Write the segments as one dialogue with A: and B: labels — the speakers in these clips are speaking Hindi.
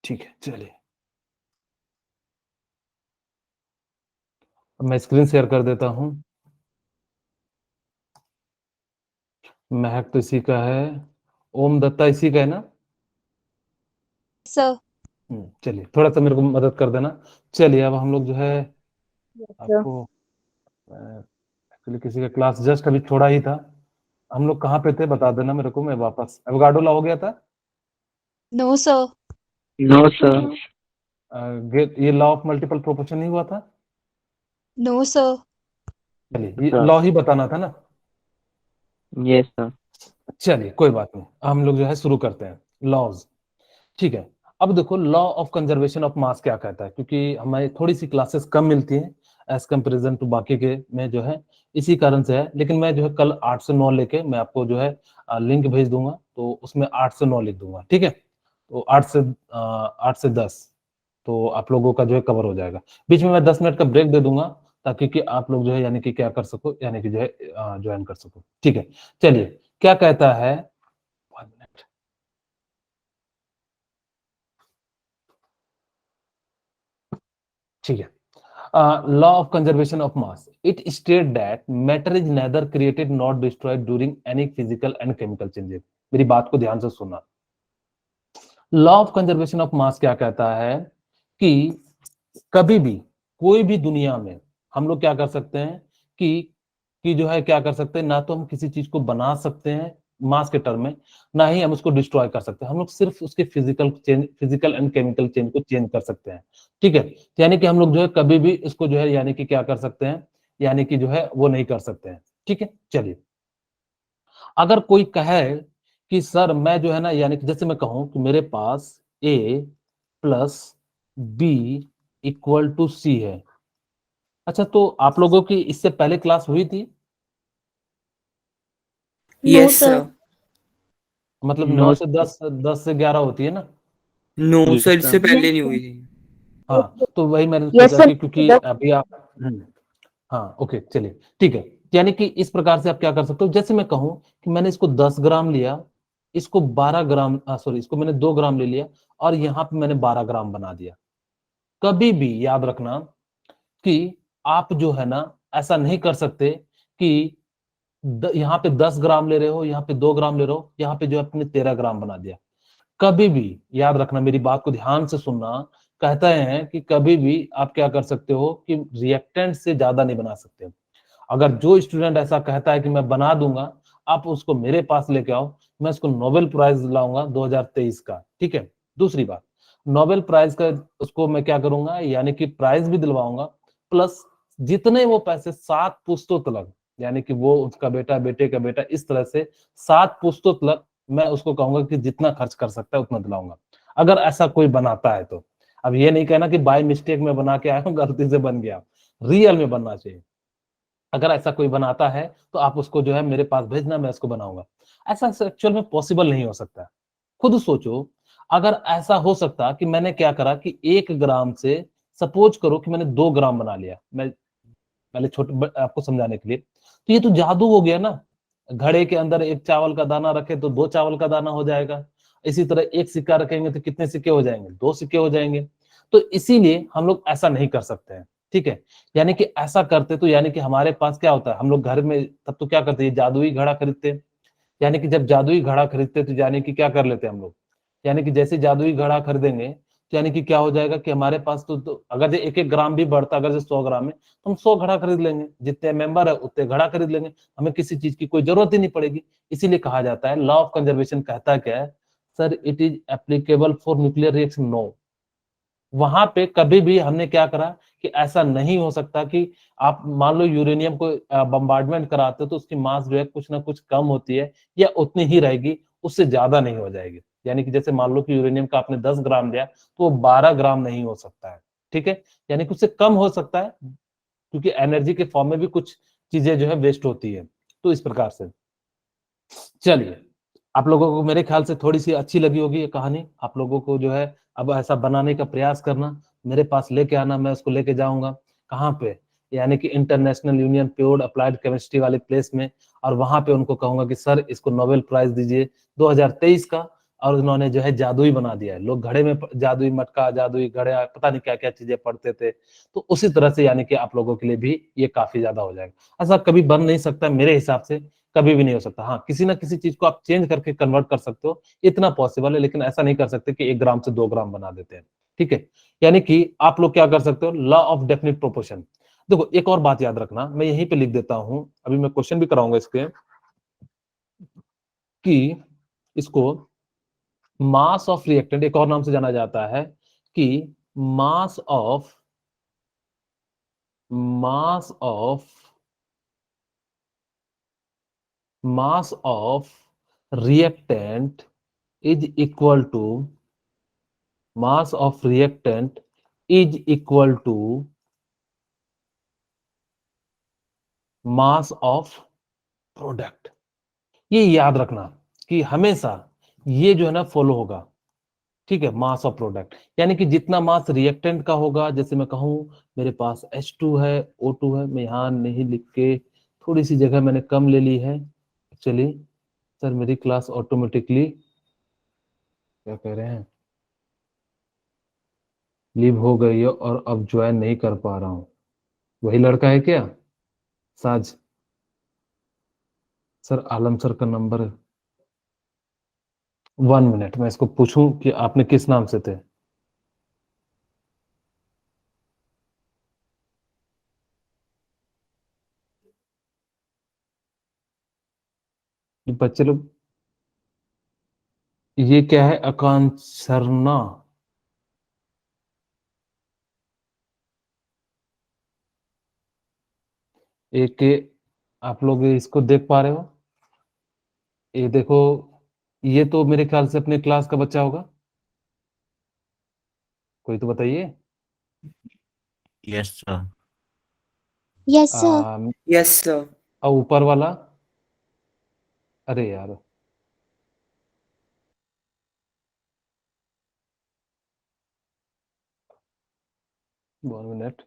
A: ठीक है, चलिए मैं स्क्रीन शेयर कर देता हूं। महक तो इसी का है, ओम दत्ता इसी का है ना?
B: सर।
A: चलिए थोड़ा सा मेरे को मदद कर देना। चलिए अब हम लोग जो है
B: सर।
A: आपको एक्चुअली किसी का क्लास जस्ट अभी छोड़ा ही था। हम लोग कहाँ पे थे बता देना मेरे को, मैं वापस एवोगाडो लॉ हो गया था।
B: No sir.
C: No sir.
A: ये लॉ ऑफ मल्टीपल प्रोपोर्शन नहीं हुआ था?
B: No sir.
A: चलिए ये
C: सर।
A: लॉ ही बताना था ना।
C: Yes sir.
A: चलिए कोई बात नहीं, हम लोग जो है शुरू करते हैं लॉज। ठीक है, अब देखो लॉ ऑफ कंजर्वेशन ऑफ मास क्या कहता है, क्योंकि हमें थोड़ी सी क्लासेस कम मिलती हैं एज कंपेरिजन टू बाकी के में जो है, इसी कारण से है। लेकिन मैं जो है कल 8 से 9 लेके मैं आपको जो है लिंक भेज दूंगा, तो उसमें 8 से 9 लिख दूंगा। ठीक है, तो 8 से 10 तो आप लोगों का जो है कवर हो जाएगा। बीच में मैं 10 मिनट का ब्रेक दे दूंगा ताकि कि आप लोग जो है यानी कि क्या कर सको, यानी कि जो है ज्वाइन कर सको। ठीक है, चलिए क्या कहता है, ठीक है, law of conservation of mass, it states that matter is neither created nor destroyed during any physical and chemical changes। मेरी बात को ध्यान से सुनना। लॉ ऑफ कंजर्वेशन ऑफ मास क्या कहता है कि कभी भी कोई भी दुनिया में हम लोग क्या कर सकते हैं कि जो है क्या कर सकते हैं, ना तो हम किसी चीज को बना सकते हैं मास के टर्म में, ना ही हम उसको डिस्ट्रॉय कर सकते हैं। हम लोग सिर्फ उसके फिजिकल एंड केमिकल चेंज को चेंज कर सकते हैं। ठीक है, तो यानी कि हम लोग जो है कभी भी इसको जो है यानी कि क्या कर सकते हैं, यानी कि जो है वो नहीं कर सकते हैं। ठीक है, चलिए अगर कोई कहे कि सर मैं जो है ना, यानी कि जैसे मैं कहूं कि मेरे पास ए प्लस बी इक्वल टू सी है। अच्छा, तो आप लोगों की इससे पहले क्लास हुई थी?
D: Yes sir.
A: मतलब
C: नो
A: 9 से
C: सर।
A: 10, 10 से 11 होती है ना?
D: नो
C: यस
D: सर, इससे
C: सर।
D: पहले नहीं हुई थी।
A: हाँ, तो वही मैंने
B: यस
A: सोचा
B: सर।
A: कि क्योंकि अभी आप हाँ ओके चलिए ठीक है। यानी कि इस प्रकार से आप क्या कर सकते हो, जैसे मैं कहूं कि मैंने इसको 10 ग्राम लिया, इसको 12 ग्राम सॉरी इसको मैंने 2 ग्राम ले लिया, और यहाँ पे मैंने 12 ग्राम बना दिया। कभी भी याद रखना कि आप जो है ना ऐसा नहीं कर सकते कि यहाँ पे 10 ग्राम ले रहे हो, यहाँ पे 2 ग्राम ले रहे हो, यहाँ पे जो है आपने 13 ग्राम बना दिया। कभी भी याद रखना, मेरी बात को ध्यान से सुनना। कहते हैं कि कभी भी आप क्या कर सकते हो कि रिएक्टेंट से ज्यादा नहीं बना सकते। अगर जो स्टूडेंट ऐसा कहता है कि मैं बना दूंगा, आप उसको मेरे पास लेके आओ, मैं उसको नोबेल प्राइज लाऊंगा 2023 का। ठीक है, दूसरी बात, नोबेल प्राइज का उसको मैं क्या करूंगा, यानी कि प्राइज भी दिलवाऊंगा, प्लस जितने वो पैसे 7 पुश्तों तक, यानी कि वो उसका बेटा बेटे का बेटा इस तरह से 7 पुश्तों तक मैं उसको कहूंगा कि जितना खर्च कर सकता है उतना दिलाऊंगा, अगर ऐसा कोई बनाता है तो। अब ये नहीं कहना कि बाय मिस्टेक में बना के आया हूं, गलती से बन गया, रियल में बनना चाहिए। अगर ऐसा कोई बनाता है तो आप उसको जो है मेरे पास भेजना, मैं उसको बनाऊंगा। ऐसा एक्चुअल में पॉसिबल नहीं हो सकता। खुद सोचो, अगर ऐसा हो सकता कि मैंने क्या करा कि 1 ग्राम से सपोज करो कि मैंने 2 ग्राम बना लिया, मैं पहले आपको समझाने के लिए, तो ये तो जादू हो गया ना। घड़े के अंदर एक चावल का दाना रखे तो 2 चावल का दाना हो जाएगा। इसी तरह एक सिक्का रखेंगे तो कितने सिक्के हो जाएंगे, 2 सिक्के हो जाएंगे। तो इसीलिए हम लोग ऐसा नहीं कर सकते हैं। ठीक है, यानी कि ऐसा करते तो यानी कि हमारे पास क्या होता है, हम लोग घर में तब तो क्या करते हैं, जादुई घड़ा खरीदते हैं। यानी कि जब जादुई घड़ा खरीदते तो यानी कि क्या कर लेते हैं हम लोग, यानी कि जैसे जादुई घड़ा खरीदेंगे तो यानी कि क्या हो जाएगा कि हमारे पास तो अगर जो 1-1 ग्राम भी बढ़ता, अगर जो 100 ग्राम है तो हम 100 घड़ा खरीद लेंगे, जितने मेंबर है उतने घड़ा खरीद लेंगे, हमें किसी चीज की कोई जरूरत ही नहीं पड़ेगी। इसीलिए कहा जाता है लॉ ऑफ कंजर्वेशन कहता क्या है, sir it is applicable for nuclear reaction, no. वहां पे कभी भी हमने क्या करा कि ऐसा नहीं हो सकता कि आप मान लो यूरेनियम को बम्बार्डमेंट कराते हो तो उसकी मास जो है कुछ ना कुछ कम होती है या उतनी ही रहेगी, उससे ज्यादा नहीं हो जाएगी। यानी कि जैसे मान लो कि यूरेनियम का आपने 10 ग्राम लिया तो वो 12 ग्राम नहीं हो सकता है। ठीक है, यानी कि उससे कम हो सकता है, क्योंकि एनर्जी के फॉर्म में भी कुछ चीजें जो है वेस्ट होती है। तो इस प्रकार से चलिए, आप लोगों को मेरे ख्याल से थोड़ी सी अच्छी लगी होगी ये कहानी। आप लोगों को जो है अब ऐसा बनाने का प्रयास करना, मेरे पास लेके आना, मैं उसको लेके जाऊंगा कहाँ पे, यानी कि international union pure applied chemistry वाले प्लेस में, और वहां पे उनको कहूंगा कि सर इसको नोबेल प्राइज दीजिए 2023 का। और उन्होंने जो है जादुई बना दिया है। लोग घड़े में जादुई मटका, जादुई घड़ा, पता नहीं क्या क्या चीजें पढ़ते थे। तो उसी तरह से यानी कि आप लोगों के लिए भी ये काफी ज्यादा हो जाएगा। ऐसा कभी बन नहीं सकता मेरे हिसाब से, कभी भी नहीं हो सकता। हाँ, किसी ना किसी चीज को आप चेंज करके कन्वर्ट कर सकते हो, इतना पॉसिबल है, लेकिन ऐसा नहीं कर सकते कि 1 ग्राम से 2 ग्राम बना देते हैं। ठीक है, यानी कि आप लोग क्या कर सकते हो, लॉ ऑफ डेफिनिट प्रोपोर्शन। देखो एक और बात याद रखना, मैं यहीं पे लिख देता हूं, अभी मैं क्वेश्चन भी कराऊंगा इसके, कि इसको मास ऑफ रिएक्टेंट एक और नाम से जाना जाता है, कि mass of mass of mass of reactant is equal to mass of reactant is equal to mass of product. ये याद रखना कि हमेशा ये जो है ना फॉलो होगा। ठीक है, मास ऑफ प्रोडक्ट, यानी कि जितना मास रिएक्टेंट का होगा, जैसे मैं कहूं मेरे पास H2 है, O2 है, मैं यहां नहीं लिख के थोड़ी सी जगह मैंने कम ले ली है। चलिए सर, मेरी क्लास ऑटोमेटिकली क्या कह रहे हैं, लीव हो गई है और अब ज्वाइन नहीं कर पा रहा हूं। वही लड़का है क्या, साज? सर आलम सर का नंबर है। 1 मिनट, मैं इसको पूछूं कि आपने किस नाम से थे। बच्चे लोग, ये क्या है, आकांक्षरना? एक, आप लोग इसको देख पा रहे हो? ये देखो, ये तो मेरे ख्याल से अपने क्लास का बच्चा होगा, कोई तो बताइए।
E: Yes, sir.
B: Yes, sir.
D: Yes, sir.
A: और ऊपर वाला, अरे यार, 1 मिनट।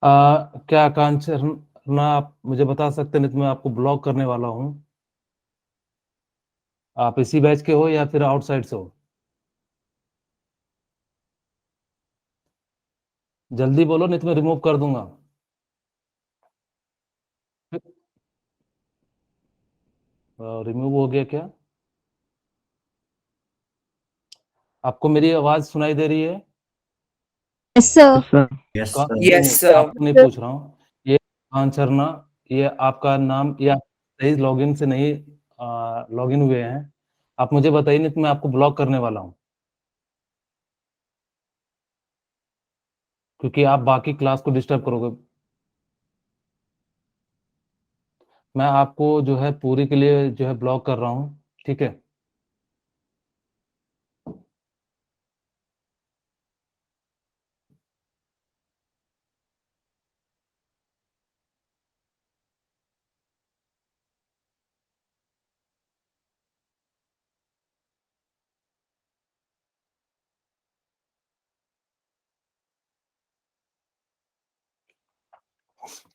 A: क्या आकांक्षरना आप मुझे बता सकते हैं, नहीं तो मैं आपको ब्लॉक करने वाला हूँ। आप इसी बैच के हो या फिर आउटसाइड से हो? जल्दी बोलो, नहीं तो मैं रिमूव कर दूंगा। रिमूव हो गया क्या? आपको मेरी आवाज सुनाई दे रही है?
B: Yes, sir.
C: Yes, sir.
E: Yes,
A: का,
E: sir.
D: Yes,
A: नहीं,
D: sir.
A: आपको नहीं पूछ रहा हूँ। ये आंसर ना, ये आपका नाम, या सही लॉगिन से नहीं लॉगिन हुए हैं। आप मुझे बताइए, नहीं तो मैं आपको ब्लॉक करने वाला हूँ, क्योंकि आप बाकी क्लास को डिस्टर्ब करोगे। मैं आपको जो है पूरी के लिए जो है ब्लॉक कर रहा हूँ, ठीक है?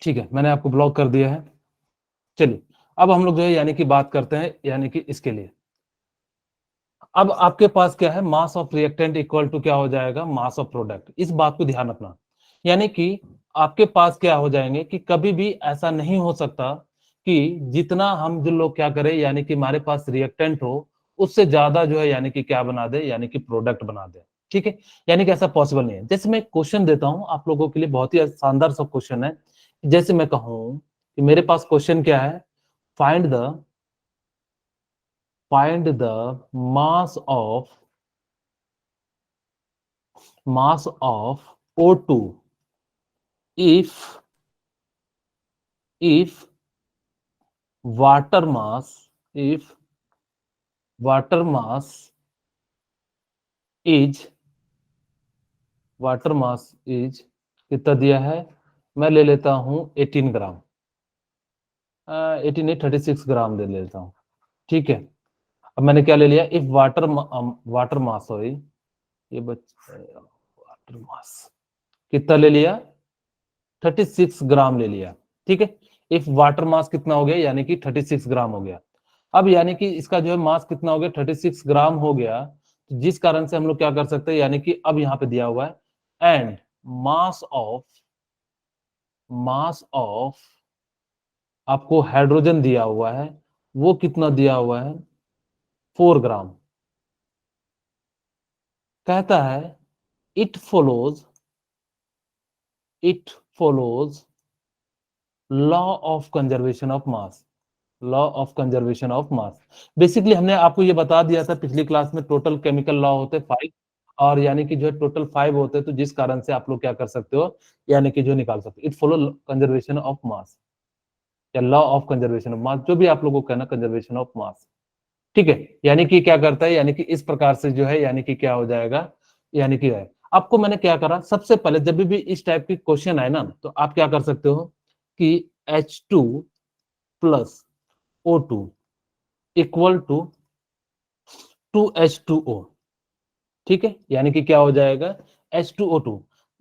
A: ठीक है, मैंने आपको ब्लॉक कर दिया है। चलिए, अब हम लोग जो है यानी कि बात करते हैं, यानी कि इसके लिए अब आपके पास क्या है, mass of reactant equal to क्या हो जाएगा, मास ऑफ प्रोडक्ट। इस बात को ध्यान रखना, यानी कि आपके पास क्या हो जाएंगे कि कभी भी ऐसा नहीं हो सकता कि जितना हम जो लोग क्या करें, यानी कि हमारे पास रिएक्टेंट हो, उससे ज्यादा जो है यानी कि क्या बना दे, यानी कि प्रोडक्ट बना दे। ठीक है, यानी कि ऐसा पॉसिबल नहीं है। जैसे मैं क्वेश्चन देता हूं आप लोगों के लिए, बहुत ही शानदार सा क्वेश्चन है। जैसे मैं कहूं कि मेरे पास क्वेश्चन क्या है, find the mass of O2 if water mass if water mass is water mass is कितना दिया है, मैं ले लेता हूं 18 ग्राम, 18 नहीं 36 ग्राम ले लेता हूं, ठीक है। अब मैंने क्या ले लिया, इफ वाटर मास सॉरी, ये वाटर मास कितना ले लिया, 36 ग्राम ले लिया, ठीक है। इफ वाटर मास कितना हो गया, यानी कि 36 ग्राम हो गया। अब यानी कि इसका जो है मास कितना हो गया, 36 ग्राम हो गया, तो जिस कारण से हम लोग क्या कर सकते हैं, यानी कि अब यहां पे दिया हुआ है एंड मास ऑफ आपको हाइड्रोजन दिया हुआ है, वो कितना दिया हुआ है, 4 ग्राम। कहता है it follows law of conservation of mass, law of conservation of mass. Basically हमने आपको ये बता दिया था पिछली क्लास में, टोटल केमिकल लॉ होते 5, और यानी कि जो है टोटल 5 होते हैं, तो जिस कारण से आप लोग क्या कर सकते हो, यानी कि जो निकाल सकते हो, it follow conservation of mass या law of conservation of mass, जो भी आप लोगों को कहना, कंजर्वेशन ऑफ मास, ठीक है। यानी कि क्या करता है, यानी कि इस प्रकार से जो है, यानी कि क्या हो जाएगा, यानी कि है। आपको मैंने क्या करा, सबसे पहले जब भी इस टाइप की क्वेश्चन आए ना, तो आप क्या कर सकते हो कि H2 plus O2 equal to 2H2O, ठीक है। यानी कि क्या हो जाएगा, H2O2।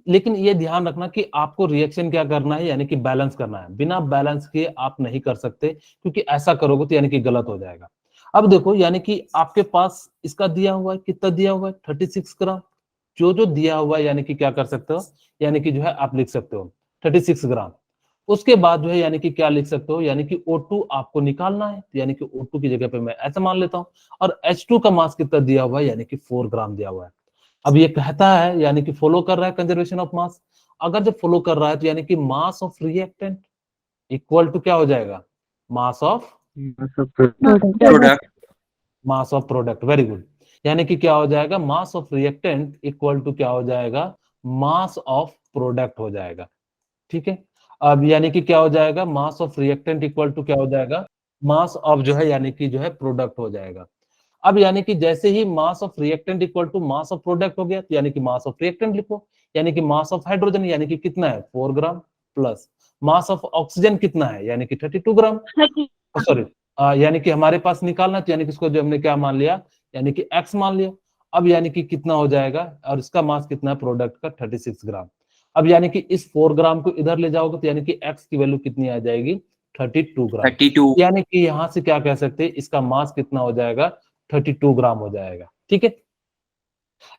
A: लेकिन ये ध्यान रखना कि आपको रिएक्शन क्या करना है, यानी कि बैलेंस करना है, बिना बैलेंस किए आप नहीं कर सकते, क्योंकि ऐसा करोगे तो यानी कि गलत हो जाएगा। अब देखो, यानी कि आपके पास इसका दिया हुआ है, कितना दिया हुआ है, 36 ग्राम। जो जो दिया हुआ है, यानी कि क्या कर सकते हो, यानी कि जो है आप लिख सकते हो 36 ग्राम। उसके बाद जो है, यानी कि क्या लिख सकते हो, यानी कि O2 आपको निकालना है, यानी कि O2 की जगह पे मैं ऐसा मान लेता हूं, और H2 का मास कितना दिया हुआ है, यानी कि 4 ग्राम दिया हुआ है। अब ये कहता है, यानी कि फॉलो कर रहा है कंजर्वेशन ऑफ मास। अगर जब फॉलो कर रहा है, तो यानी कि mass of reactant equal to क्या हो जाएगा, mass of
D: Product.
A: Mass of product, very good. यानी कि क्या हो जाएगा, mass of reactant equal to क्या हो जाएगा, मास ऑफ प्रोडक्ट हो जाएगा, ठीक है। अब यानी कि क्या हो जाएगा, mass of reactant equal to क्या हो जाएगा, मास ऑफ जो है, यानी कि जो है प्रोडक्ट हो जाएगा। अब यानी कि जैसे ही mass of reactant equal to mass of product हो गया, तो यानी कि मास ऑफ रिएक्टेंट लिखो, यानी कि मास ऑफ हाइड्रोजन यानी कि कितना है, 4 ग्राम, प्लस मास ऑफ ऑक्सीजन कितना है, यानी कि 32 ग्राम, सॉरी, यानी कि हमारे पास निकालना, तो यानी कि इसको जो हमने क्या मान लिया, यानी कि x मान लिया। अब यानी कि कितना हो जाएगा, और इसका मास कितना है प्रोडक्ट का, 36 ग्राम। अब यानी कि इस 4 ग्राम को इधर ले जाओगे, तो यानी कि x की वैल्यू कितनी आ जाएगी, 32 ग्राम।
D: 32.
A: यानी कि यहां से क्या कह सकते हैं, इसका मास कितना हो जाएगा, 32 ग्राम हो जाएगा, ठीक है।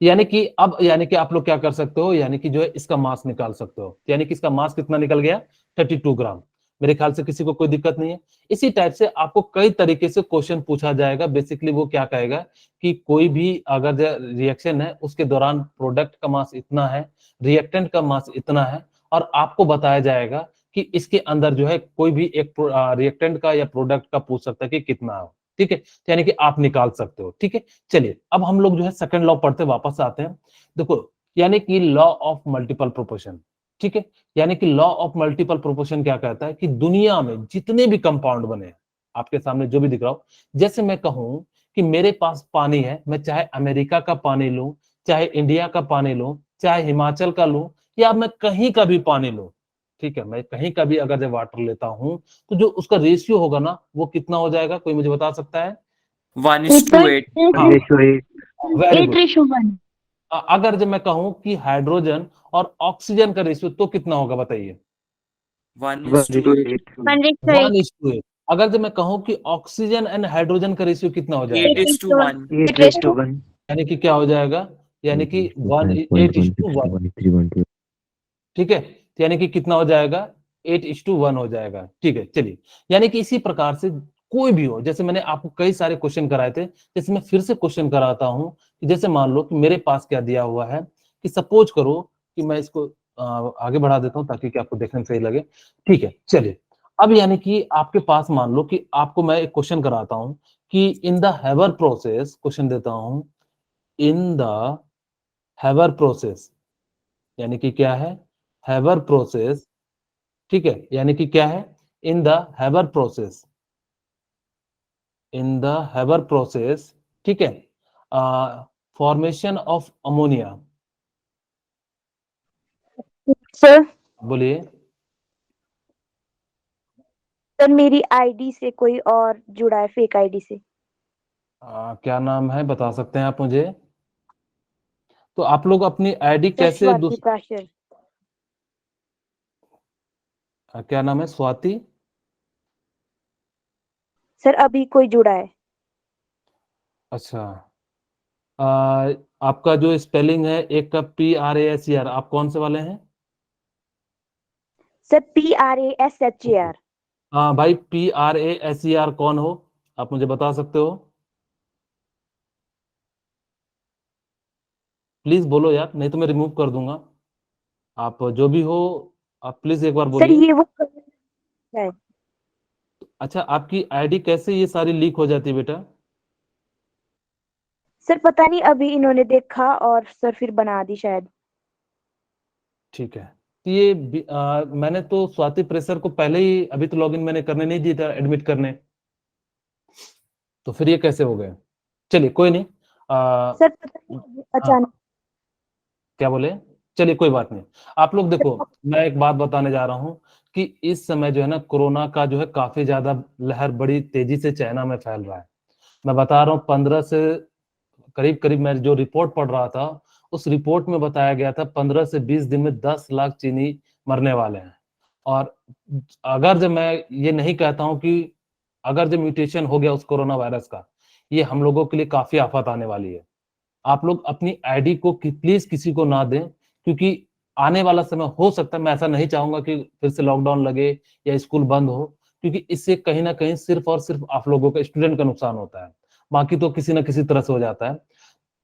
A: यानी कि अब यानी कि आप लोग क्या कर सकते हो, यानी कि जो है इसका मास निकाल सकते हो, यानी कि इसका मास कितना निकल गया, 32 ग्राम। मेरे ख्याल से किसी को कोई दिक्कत नहीं है। इसी टाइप से आपको कई तरीके से क्वेश्चन पूछा जाएगा। बेसिकली वो क्या कहेगा कि कोई भी अगर रिएक्शन है, उसके दौरान प्रोडक्ट का मास इतना है, रिएक्टेंट का मास इतना है, और आपको बताया जाएगा कि इसके अंदर जो है कोई भी एक रिएक्टेंट का या प्रोडक्ट का पूछ सकता है कि कितना हो, ठीक है। यानी कि आप निकाल सकते हो, ठीक है। चलिए अब हम लोग जो है सेकंड लॉ पढ़ते वापस आते हैं। देखो, यानी कि लॉ ऑफ मल्टीपल प्रोपोर्शन, ठीक है। यानी कि लॉ ऑफ मल्टीपल प्रोपोर्शन क्या कहता है कि दुनिया में जितने भी कंपाउंड बने हैं, आपके सामने जो भी दिख रहा हो, जैसे मैं कहूं कि मेरे पास पानी है, मैं चाहे अमेरिका का पानी लूं, चाहे इंडिया का पानी लूं, चाहे हिमाचल का लूं, या मैं कहीं का भी पानी लूं, ठीक है, मैं कहीं का भी अगर जब वाटर लेता हूं, तो जो उसका रेशियो होगा ना, वो कितना हो जाएगा, कोई मुझे बता सकता है?
D: 1:8.
A: हाँ,
C: रेशो 8
A: वेरी गुड। अगर जब मैं कहूं कि हाइड्रोजन और ऑक्सीजन का रेशियो, तो कितना होगा बताइए?
D: 1:8.
A: 1:8। अगर जब मैं कहूं कि ऑक्सीजन एंड हाइड्रोजन का रेशियो कितना हो जाएगा,
D: 8:1.
C: 8:1
A: यानी कि क्या हो जाएगा, यानी कि 8:1, ठीक है। तो यानी कि कितना हो जाएगा, 8:1 हो जाएगा, ठीक है। चलिए, यानी कि इसी प्रकार से कोई भी हो, जैसे मैंने आपको कई सारे क्वेश्चन कराए थे, जैसे मैं फिर से क्वेश्चन कराता हूं कि जैसे मान लो कि मेरे पास क्या दिया हुआ है, कि सपोज करो कि मैं इसको आगे बढ़ा देता हूं ताकि कि आपको देखने में सही लगे, ठीक है। चलिए, अब यानी कि आपके पास मान लो कि आपको मैं एक क्वेश्चन कराता हूं कि इन द हैवर प्रोसेस, क्वेश्चन देता हूं, इन द हैवर प्रोसेस, यानी कि क्या है, हैवर प्रोसेस, ठीक है। यानी कि क्या है, in the Haber process, in the Haber process, ठीक है, फॉर्मेशन ऑफ अमोनिया।
F: सर
A: बोलिए।
F: सर मेरी आईडी से कोई और जुड़ा है, फेक आईडी से।
A: क्या नाम है, बता सकते हैं आप मुझे? तो आप लोग अपनी आईडी
F: सर
A: कैसे
F: स्वाति प्राशर।
A: क्या नाम है, स्वाति?
F: सर अभी कोई जुड़ा है।
A: अच्छा। आ, आपका जो स्पेलिंग है, एक का PRASER, आप कौन से वाले हैं?
F: Sir PRASHAR।
A: हाँ भाई, PRASER कौन हो, आप मुझे बता सकते हो? प्लीज बोलो यार, नहीं तो मैं रिमूव कर दूंगा। आप जो भी हो, आप प्लीज एक बार
F: सर
A: बोलिए।
F: ये वो है।
A: अच्छा, आपकी आईडी कैसे ये सारी लीक हो जाती है बेटा?
F: सर पता नहीं, अभी इन्होंने देखा और सर फिर बना दी शायद।
A: ठीक है। तो ये मैंने तो स्वाति प्रेसर को पहले ही, अभी तो लॉगिन मैंने करने नहीं दिया था, एडमिट करने, तो फिर ये कैसे हो गए? चलिए कोई नहीं।
F: सर पता नहीं अभी
A: हाँ,
F: अचानक।
A: क्या बोले? चलिए कोई बात नहीं। आप लोग देखो, मैं एक बात बताने जा रहा हूं कि इस समय जो है ना, कोरोना का जो है काफी ज्यादा लहर बड़ी तेजी से चाइना में फैल रहा है। मैं बता रहा हूँ, 15 से करीब करीब, मैं जो रिपोर्ट पढ़ रहा था, उस रिपोर्ट में बताया गया था 15 से 20 दिन में 10 लाख चीनी मरने वाले हैं। और अगर जब मैं ये नहीं कहता हूं कि अगर जो म्यूटेशन हो गया उस कोरोना वायरस का, ये हम लोगों के लिए काफी आफत आने वाली है। आप लोग अपनी आईडी को प्लीज किसी को ना दें, क्योंकि आने वाला समय हो सकता है, मैं ऐसा नहीं चाहूंगा कि फिर से लॉकडाउन लगे या स्कूल बंद हो, क्योंकि इससे कहीं ना कहीं सिर्फ और सिर्फ आप लोगों का, स्टूडेंट का नुकसान होता है, बाकी तो किसी ना किसी तरह से हो जाता है।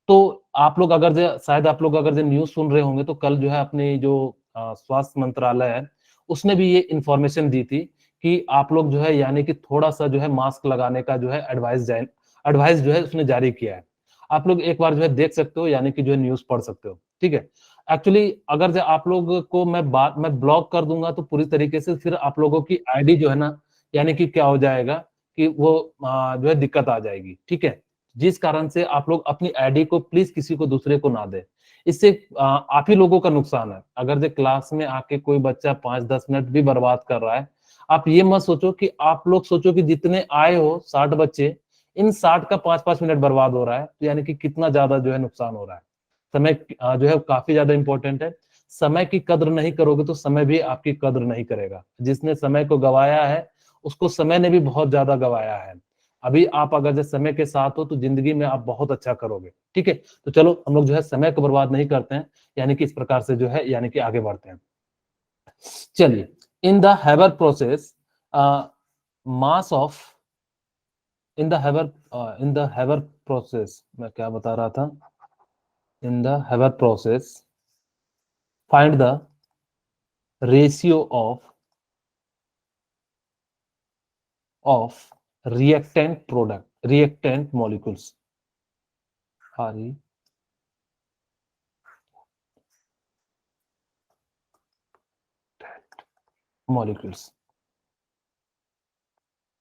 A: तो आप लोग अगर शायद आप लोग अगर जो न्यूज सुन रहे होंगे, तो कल जो है अपनी जो स्वास्थ्य मंत्रालय है, उसने भी ये इंफॉर्मेशन दी थी कि आप लोग जो है, यानी कि थोड़ा सा जो है मास्क लगाने का जो है एडवाइस जो है उसने जारी किया है। आप लोग एक बार जो है देख सकते हो, यानी कि जो है न्यूज पढ़ सकते हो, ठीक है। एक्चुअली अगर जो आप लोग को मैं ब्लॉक कर दूंगा, तो पूरी तरीके से फिर आप लोगों की आईडी जो है ना, यानी कि क्या हो जाएगा कि वो जो है दिक्कत आ जाएगी, ठीक है। जिस कारण से आप लोग अपनी आईडी को प्लीज किसी को दूसरे को ना दे। इससे आप ही लोगों का नुकसान है। अगर जो क्लास में आके कोई बच्चा 5-10 मिनट भी बर्बाद कर रहा है, आप ये मत सोचो कि, आप लोग सोचो कि जितने आए हो 60 बच्चे, इन 60 का 5-5 मिनट बर्बाद हो रहा है, तो यानी कि कितना ज्यादा जो है नुकसान हो रहा है। समय जो है काफी ज्यादा इंपॉर्टेंट है। समय की कद्र नहीं करोगे तो समय भी आपकी कद्र नहीं करेगा। जिसने समय को गवाया है, उसको समय ने भी बहुत ज्यादा गवाया है। अभी आप अगर जो समय के साथ हो, तो जिंदगी में आप बहुत अच्छा करोगे, ठीक है। तो चलो हम लोग जो है समय को बर्बाद नहीं करते हैं, यानी कि इस प्रकार से जो है, यानी कि आगे बढ़ते हैं। चलिए, in the Haber process, mass of in the Haber process, मैं क्या बता रहा था, in the Haber process find the ratio of reactant molecules, RE molecules,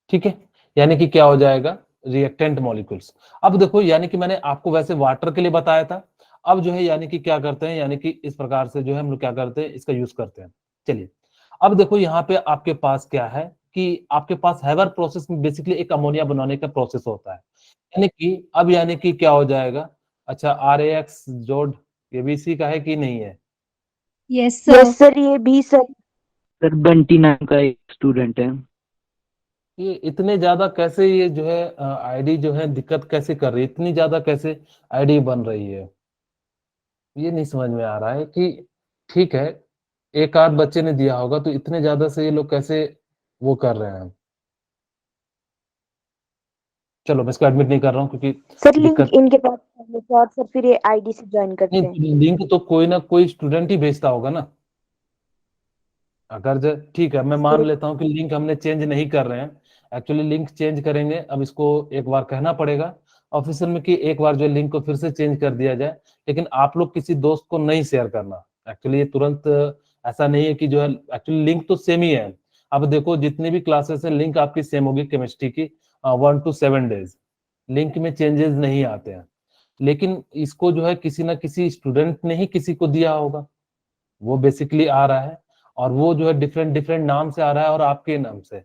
A: ठीक है। यानी कि क्या हो जाएगा, रिएक्टेंट मॉलिक्यूल्स। अब देखो, यानी कि मैंने आपको वैसे वाटर के लिए बताया था, अब जो है यानी कि क्या करते हैं, यानी कि इस प्रकार से जो है हम लोग क्या करते हैं, इसका यूज करते हैं। चलिए, अब देखो यहाँ पे आपके पास क्या है कि आपके पास हैबर प्रोसेस में बेसिकली एक अमोनिया बनाने का प्रोसेस होता है। यानी कि अब यानी कि क्या हो जाएगा, अच्छा RAX जोड़, ये भी इसी का है कि नहीं है?
B: Yes,
F: yes
B: sir.
F: सर, ये भी सर।
C: सर बंटी नाम का एक स्टूडेंट है।
A: ये इतने ज्यादा कैसे, ये जो है आईडी जो है दिक्कत कैसे कर रही है, इतनी ज्यादा कैसे आईडी बन रही है, ये नहीं समझ में आ रहा है कि, ठीक है, एक आध बच्चे ने दिया होगा, तो इतने ज्यादा से ये लोग कैसे वो कर रहे हैं। चलो मैं इसको एडमिट नहीं कर रहा हूँ, क्योंकि
F: सर लिंक
A: दिक्कत
F: इनके पास पहले से, और सर फिर ये आईडी से ज्वाइन करते हैं।
A: नहीं, लिंक तो कोई ना कोई स्टूडेंट ही भेजता होगा ना। अगर जो ठीक है, मैं मान लेता हूँ कि लिंक हमने चेंज नहीं कर रहे हैं, एक्चुअली लिंक चेंज करेंगे, अब इसको एक बार कहना पड़ेगा ऑफिसर में कि एक बार जो लिंक को फिर से चेंज कर दिया जाए। लेकिन आप लोग किसी दोस्त को नहीं शेयर करना, एक्चुअली ये तुरंत ऐसा नहीं है कि जो है, एक्चुअली लिंक तो सेम ही है। अब देखो, जितनी भी क्लासेस है, लिंक आपकी सेम होगी केमिस्ट्री की, 1 to 7 days, लिंक में चेंजेस नहीं आते हैं। लेकिन इसको जो है किसी ना किसी स्टूडेंट ने ही किसी को दिया होगा, वो बेसिकली आ रहा है, और वो जो है डिफरेंट डिफरेंट नाम से आ रहा है और आपके नाम से।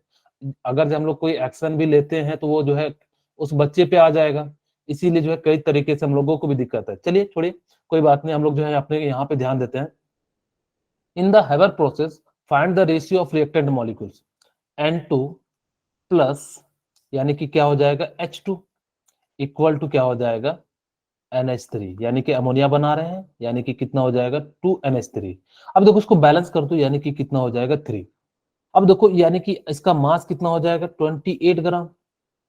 A: अगर हम लोग कोई एक्शन भी लेते हैं तो वो जो है उस बच्चे पे आ जाएगा, इसीलिए जो है कई तरीके से हम लोगों को भी दिक्कत है। चलिए छोड़िए, कोई बात नहीं, हम लोग जो है अपने यहाँ पे ध्यान देते हैं। In the Haber process find the ratio of reactant molecules N2 plus, यानी कि क्या हो जाएगा H2 इक्वल टू क्या हो जाएगा NH3, यानी कि अमोनिया बना रहे हैं, यानी कि कितना हो जाएगा 2NH3। अब देखो इसको बैलेंस कर दो, यानी कि कितना हो जाएगा 3। अब देखो यानी कि इसका मास कितना हो जाएगा 28 ग्राम,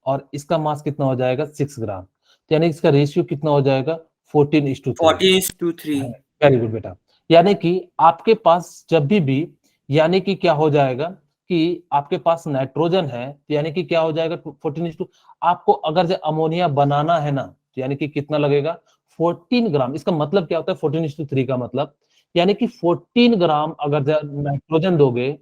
A: और इसका मास कितना हो जाएगा 6 ग्राम, तो यानी इसका रेशियो कितना हो जाएगा 14:3।
D: 14:3।
A: वेरी गुड बेटा। यानी कि आपके पास जब भी यानी कि क्या हो जाएगा कि आपके पास नाइट्रोजन है, तो यानी कि क्या हो जाएगा 14:2। आपको अगर जो अमोनिया बनाना है ना, तो यानी कि कितना लगेगा 14 ग्राम। इसका मतलब क्या होता है 14:3 का मतलब, यानी कि 14 ग्राम अगर नाइट्रोजन दोगे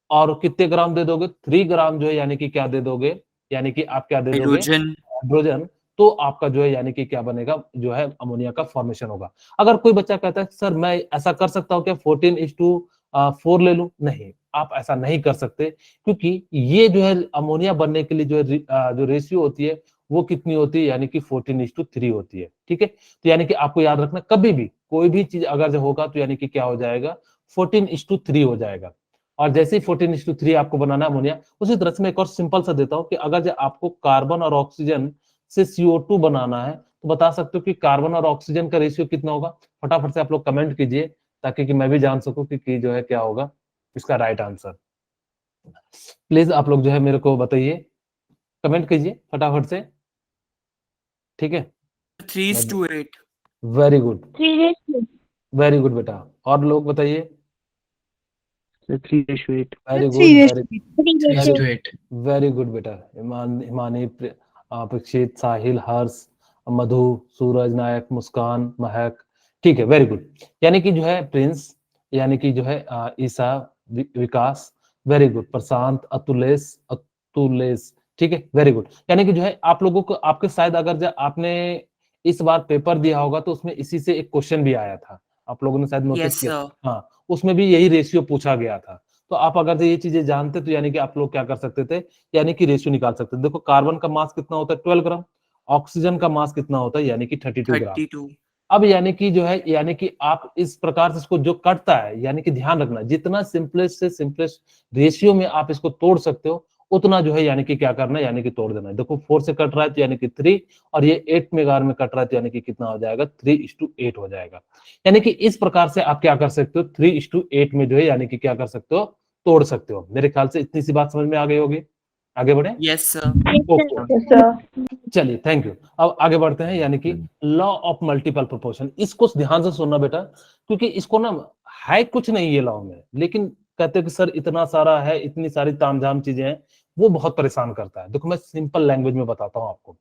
A: और कितने ग्राम दे दोगे 3 ग्राम जो है, यानी कि क्या दे दोगे, यानी कि आप क्या दे दोगे
D: हाइड्रोजन।
A: हाइड्रोजन, तो आपका जो है यानी कि क्या बनेगा, जो है अमोनिया का फॉर्मेशन होगा। अगर कोई बच्चा कहता है सर मैं ऐसा कर सकता हूँ क्या 14:4 ले लूं, नहीं, आप ऐसा नहीं कर सकते, क्योंकि ये जो है अमोनिया बनने के लिए जो रेशियो होती है वो कितनी होती है, यानी कि 14:3 होती है। ठीक है, तो यानी कि आपको याद रखना, कभी भी कोई भी चीज अगर जो होगा तो यानी कि क्या हो जाएगा 14:3 हो जाएगा। और जैसे ही 14:3 आपको बनाना है अमोनिया, उसी तरह से मैं एक और सिंपल सा देता हूं कि अगर जो आपको कार्बन और ऑक्सीजन से CO2 बनाना है, तो बता सकते हो कि कार्बन और ऑक्सीजन का रेशियो कितना होगा। फटाफट से आप लोग कमेंट कीजिए, ताकि कि मैं भी जान सकूं कि जो है क्या होगा इसका राइट आंसर। प्लीज आप लोग जो है मेरे को बताइए, कमेंट कीजिए फटाफट से। ठीक है,
D: 3:8।
A: Very good,
B: 3:8.
A: वेरी गुड बेटा। और लोग बताइए।
C: Sir, 3:8.
A: Very good,
B: 3:8.
A: Very good बेटा। हिमानी, अपेक्षित, साहिल, हर्ष, मधु, सूरज, नायक, मुस्कान, महक। ठीक है, वेरी गुड। यानी कि जो है प्रिंस, यानी कि जो है ईसा, विकास, वेरी गुड। प्रशांत, अतुलेश, ठीक है, वेरी गुड। यानी कि जो है आप लोगों को, आपके शायद अगर जो आपने इस बार पेपर दिया होगा तो उसमें इसी से एक क्वेश्चन भी आया था, आप लोगों ने शायद नोटिस
D: यस
A: किया।
D: सर।
A: हाँ, उसमें भी यही रेशियो पूछा गया था। तो आप अगर से ये चीजें जानते तो यानी कि आप लोग क्या कर सकते थे, यानी कि रेशियो निकाल सकते थे। देखो कार्बन का मास कितना होता है 12 ग्राम, ऑक्सीजन का मास कितना होता है यानी कि 32 ग्राम।
D: 32।
A: अब यानी कि जो है, यानी कि आप इस प्रकार से इसको जो कटता है, यानी कि ध्यान रखना, जितना सिंपलेस्ट से सिंपलेस्ट रेशियो में आप इसको तोड़ सकते हो, उतना जो है यानी कि क्या करना है, यानी कि तोड़ देना है। देखो 4 से कट रहा है तो यानी कि 3, और ये 8 मेगार में कट रहा है तो यानी कि कितना हो जाएगा 3:8 हो जाएगा। यानी कि इस प्रकार से आप क्या कर सकते हो 3:8 में जो है यानी कि क्या कर सकते हो, तोड़ सकते हो। मेरे ख्याल से इतनी सी बात समझ में आ गई होगी। आगे बढ़े।
D: Yes sir.
A: ओके, चलिए थैंक यू। अब आगे बढ़ते हैं, यानी कि लॉ ऑफ मल्टीपल प्रोपोर्शन। इसको ध्यान से सुनना बेटा, क्योंकि इसको ना है कुछ नहीं ये लॉ में, लेकिन कहते हैं कि सर इतना सारा है, इतनी सारी तामझाम चीजें हैं, वो बहुत परेशान करता है। देखो मैं सिंपल लैंग्वेज में बताता हूं आपको,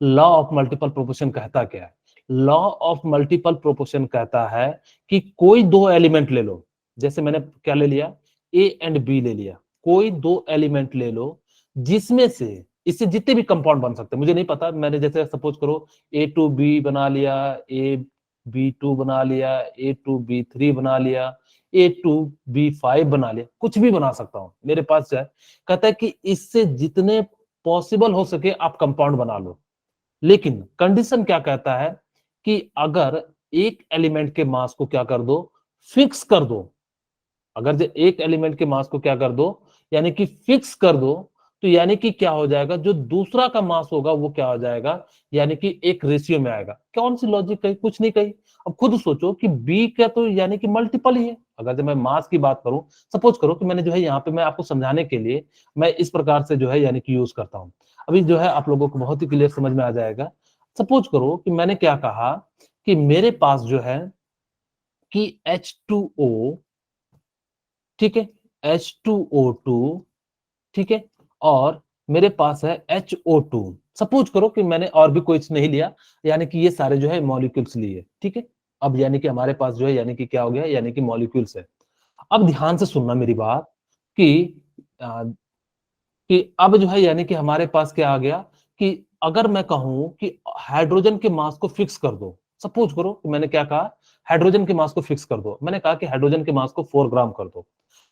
A: लॉ ऑफ मल्टीपल प्रोपोर्शन कहता क्या है। लॉ ऑफ मल्टीपल प्रोपोर्शन कहता है कि कोई दो एलिमेंट ले लो, जैसे मैंने क्या ले लिया, ए एंड बी ले लिया, कोई दो एलिमेंट ले लो जिसमें से, इससे जितने भी कंपाउंड बन सकते हैं, मुझे नहीं पता, मैंने जैसे सपोज करो A2B बना लिया, AB2 बना लिया, A2B3 बना लिया, A2B5 बना लिया, कुछ भी बना सकता हूं, मेरे पास है। कहता है कि इससे जितने पॉसिबल हो सके आप कंपाउंड बना लो, लेकिन कंडीशन क्या कहता है कि अगर एक एलिमेंट के मास को क्या कर दो, फिक्स कर दो। अगर जो एक एलिमेंट के मास को क्या कर दो, यानी कि फिक्स कर दो, तो यानी कि क्या हो जाएगा, जो दूसरा का मास होगा वो क्या हो जाएगा, यानी कि एक रेशियो में आएगा। कौन सी लॉजिक कही, कुछ नहीं कही। अब खुद सोचो कि बी का तो यानी कि मल्टीपल ही है। अगर जब मैं मास की बात करूं, सपोज करो कि मैंने जो है यहाँ पे मैं आपको समझाने के लिए मैं इस प्रकार से जो है यानी कि यूज करता हूं, अभी जो है आप लोगों को बहुत ही क्लियर समझ में आ जाएगा। सपोज करो कि मैंने क्या कहा कि मेरे पास जो है कि H2O, ठीक है, H2O2, ठीक है, और मेरे पास है HO2। सपोज करो कि मैंने और भी कोई नहीं लिया, यानी कि ये सारे जो है मॉलिक्यूल्स लिए, ठीक है। अब यानी कि हमारे पास जो है यानी कि क्या हो गया, यानी कि मॉलिक्यूल्स है। अब ध्यान से सुनना मेरी बात कि अब जो है यानी कि हमारे पास क्या आ गया कि अगर मैं कहूं कि हाइड्रोजन के मास को फिक्स कर दो, सपोज करो कि मैंने क्या कहा, हाइड्रोजन के मास को फिक्स कर दो, मैंने कहा कि हाइड्रोजन के मास को 4 ग्राम कर दो,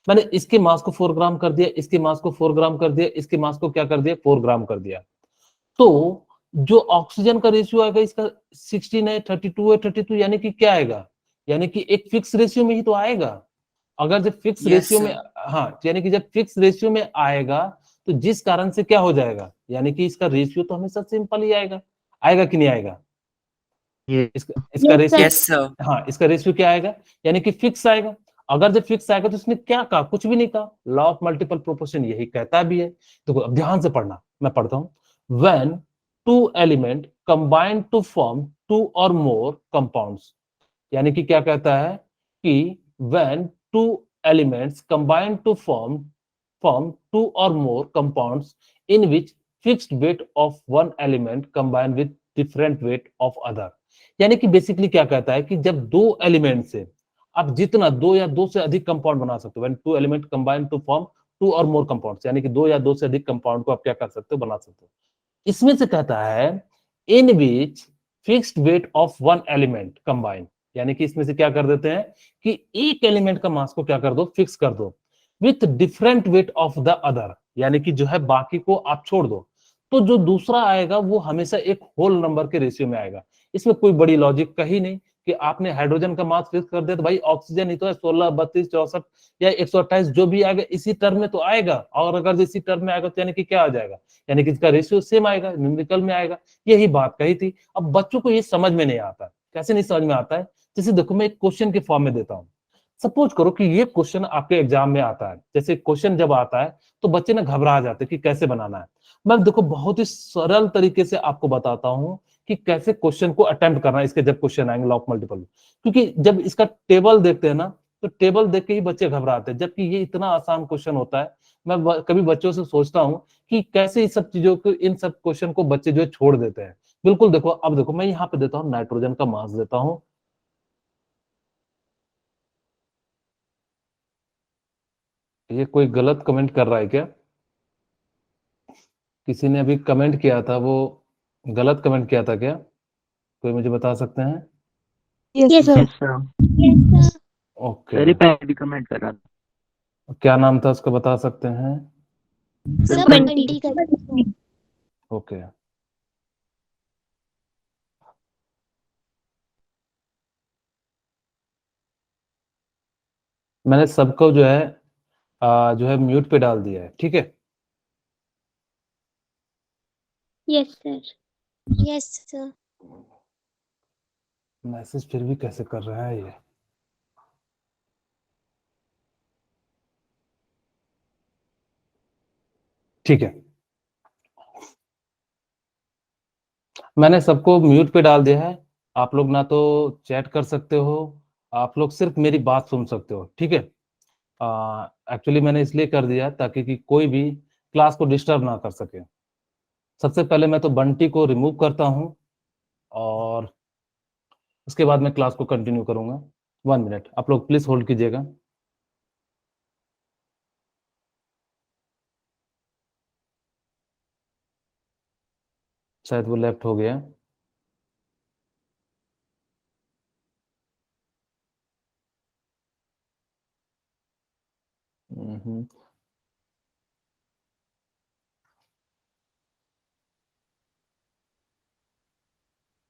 A: मैंने इसके मास को 4 ग्राम कर दिया, इसके मास को 4 ग्राम कर दिया, इसके मास को क्या कर दिया, 4 ग्राम कर दिया, तो जो ऑक्सीजन का रेशियो आएगा इसका 16 है, 32 है, 32, यानी कि क्या आएगा, यानी कि एक फिक्स रेशियो में ही तो आएगा। अगर जब फिक्स
D: Yes,
A: रेशियो में,
D: sir.
A: हाँ, यानी कि जब फिक्स रेशियो में आएगा तो जिस कारण से क्या हो जाएगा, यानी कि इसका रेशियो तो हमेशा सिंपल ही आएगा, आएगा कि नहीं आएगा,
C: ये
A: इसका
B: Yes,
A: ratio,
B: sir.
D: Yes, sir.
A: हाँ, इसका रेशियो क्या आएगा, यानी कि फिक्स आएगा। अगर जब फिक्स आएगा तो इसने क्या कहा, कुछ भी नहीं कहा, लॉ ऑफ मल्टीपल प्रोपोर्शन यही कहता भी है। तो अब ध्यान से पढ़ना, मैं पढ़ता हूं, when two element combine to form two और मोर कंपाउंड्स, यानी कि क्या कहता है कि when two elements combine to form two और more compounds in which fixed weight of one element combine with different weight of other, यानी कि बेसिकली क्या कहता है कि जब दो एलिमेंट से आप जितना दो या दो से अधिक कंपाउंड बना सकते हो, when two element combine to form two और मोर कंपाउंड्स, यानी कि दो या दो से अधिक कंपाउंड को आप क्या कर सकते हो, बना सकते हो। इसमें से कहता है in which fixed weight of one element combine, यानी कि इसमें से क्या कर देते हैं कि एक एलिमेंट का मास को क्या कर दो, फिक्स कर दो, with different weight of the other, यानी कि जो है बाकी को आप छोड़ दो, तो जो दूसरा आएगा वो हमेशा एक होल नंबर के रेशियो में आएगा। इसमें कोई बड़ी लॉजिक कही नहीं कि आपने हाइड्रोजन का मास फिक्स कर दिया तो भाई ऑक्सीजन ही तो है, 16, 32, 64 या 128 जो भी आएगा इसी टर्म में तो आएगा, और अगर इसी टर्म में आएगा तो यानी कि क्या आ जाएगा, यानी कि इसका रेशियो सेम आएगा, न्यूमेरिकल में आएगा। यही बात कही थी। अब बच्चों को ये समझ में नहीं आता, कैसे नहीं समझ में आता है, जैसे देखो मैं एक क्वेश्चन के फॉर्म में देता हूं, सपोज करो कि ये क्वेश्चन आपके एग्जाम में आता है, जैसे क्वेश्चन जब आता है तो बच्चे ना घबरा जाते हैं कि कैसे बनाना है। मैं देखो बहुत ही सरल तरीके से आपको बताता हूं कि कैसे क्वेश्चन को अटेम्प्ट करना है, इसके जब क्वेश्चन आएंगे लॉ ऑफ मल्टीपल, क्योंकि जब इसका टेबल देखते हैं ना तो टेबल देख के ही बच्चे घबराते हैं, जबकि ये इतना आसान क्वेश्चन होता है। मैं कभी बच्चों से सोचता हूँ कि कैसे इस सब चीजों को, इन सब क्वेश्चन को बच्चे जो है छोड़ देते हैं। बिल्कुल देखो, अब देखो मैं यहाँ पे देता हूँ नाइट्रोजन का मास देता हूँ, ये कोई गलत कमेंट कर रहा है क्या, किसी ने अभी कमेंट किया था, वो गलत कमेंट किया था क्या, कोई मुझे बता सकते हैं?
B: Yes, sir.
C: Yes sir,
B: Yes, sir.
A: Okay,
C: sir पहले भी कमेंट कर रहा था।
A: क्या नाम था उसका बता सकते हैं?
B: Sir,
C: बंटी।
B: बंटी कर
A: ओके, मैंने सबको जो है जो है म्यूट पे डाल दिया है, ठीक है।
B: Yes, sir. Yes, sir.
A: Message फिर भी कैसे कर रहा है ये, ठीक है, मैंने सबको म्यूट पे डाल दिया है। आप लोग ना तो चैट कर सकते हो, आप लोग सिर्फ मेरी बात सुन सकते हो, ठीक है। एक्चुअली मैंने इसलिए कर दिया ताकि कि कोई भी क्लास को डिस्टर्ब ना कर सके। सबसे पहले मैं तो बंटी को रिमूव करता हूं और उसके बाद मैं क्लास को कंटिन्यू करूंगा। 1 मिनट आप लोग प्लीज होल्ड कीजिएगा। शायद वो लेफ्ट हो गया। हम्म,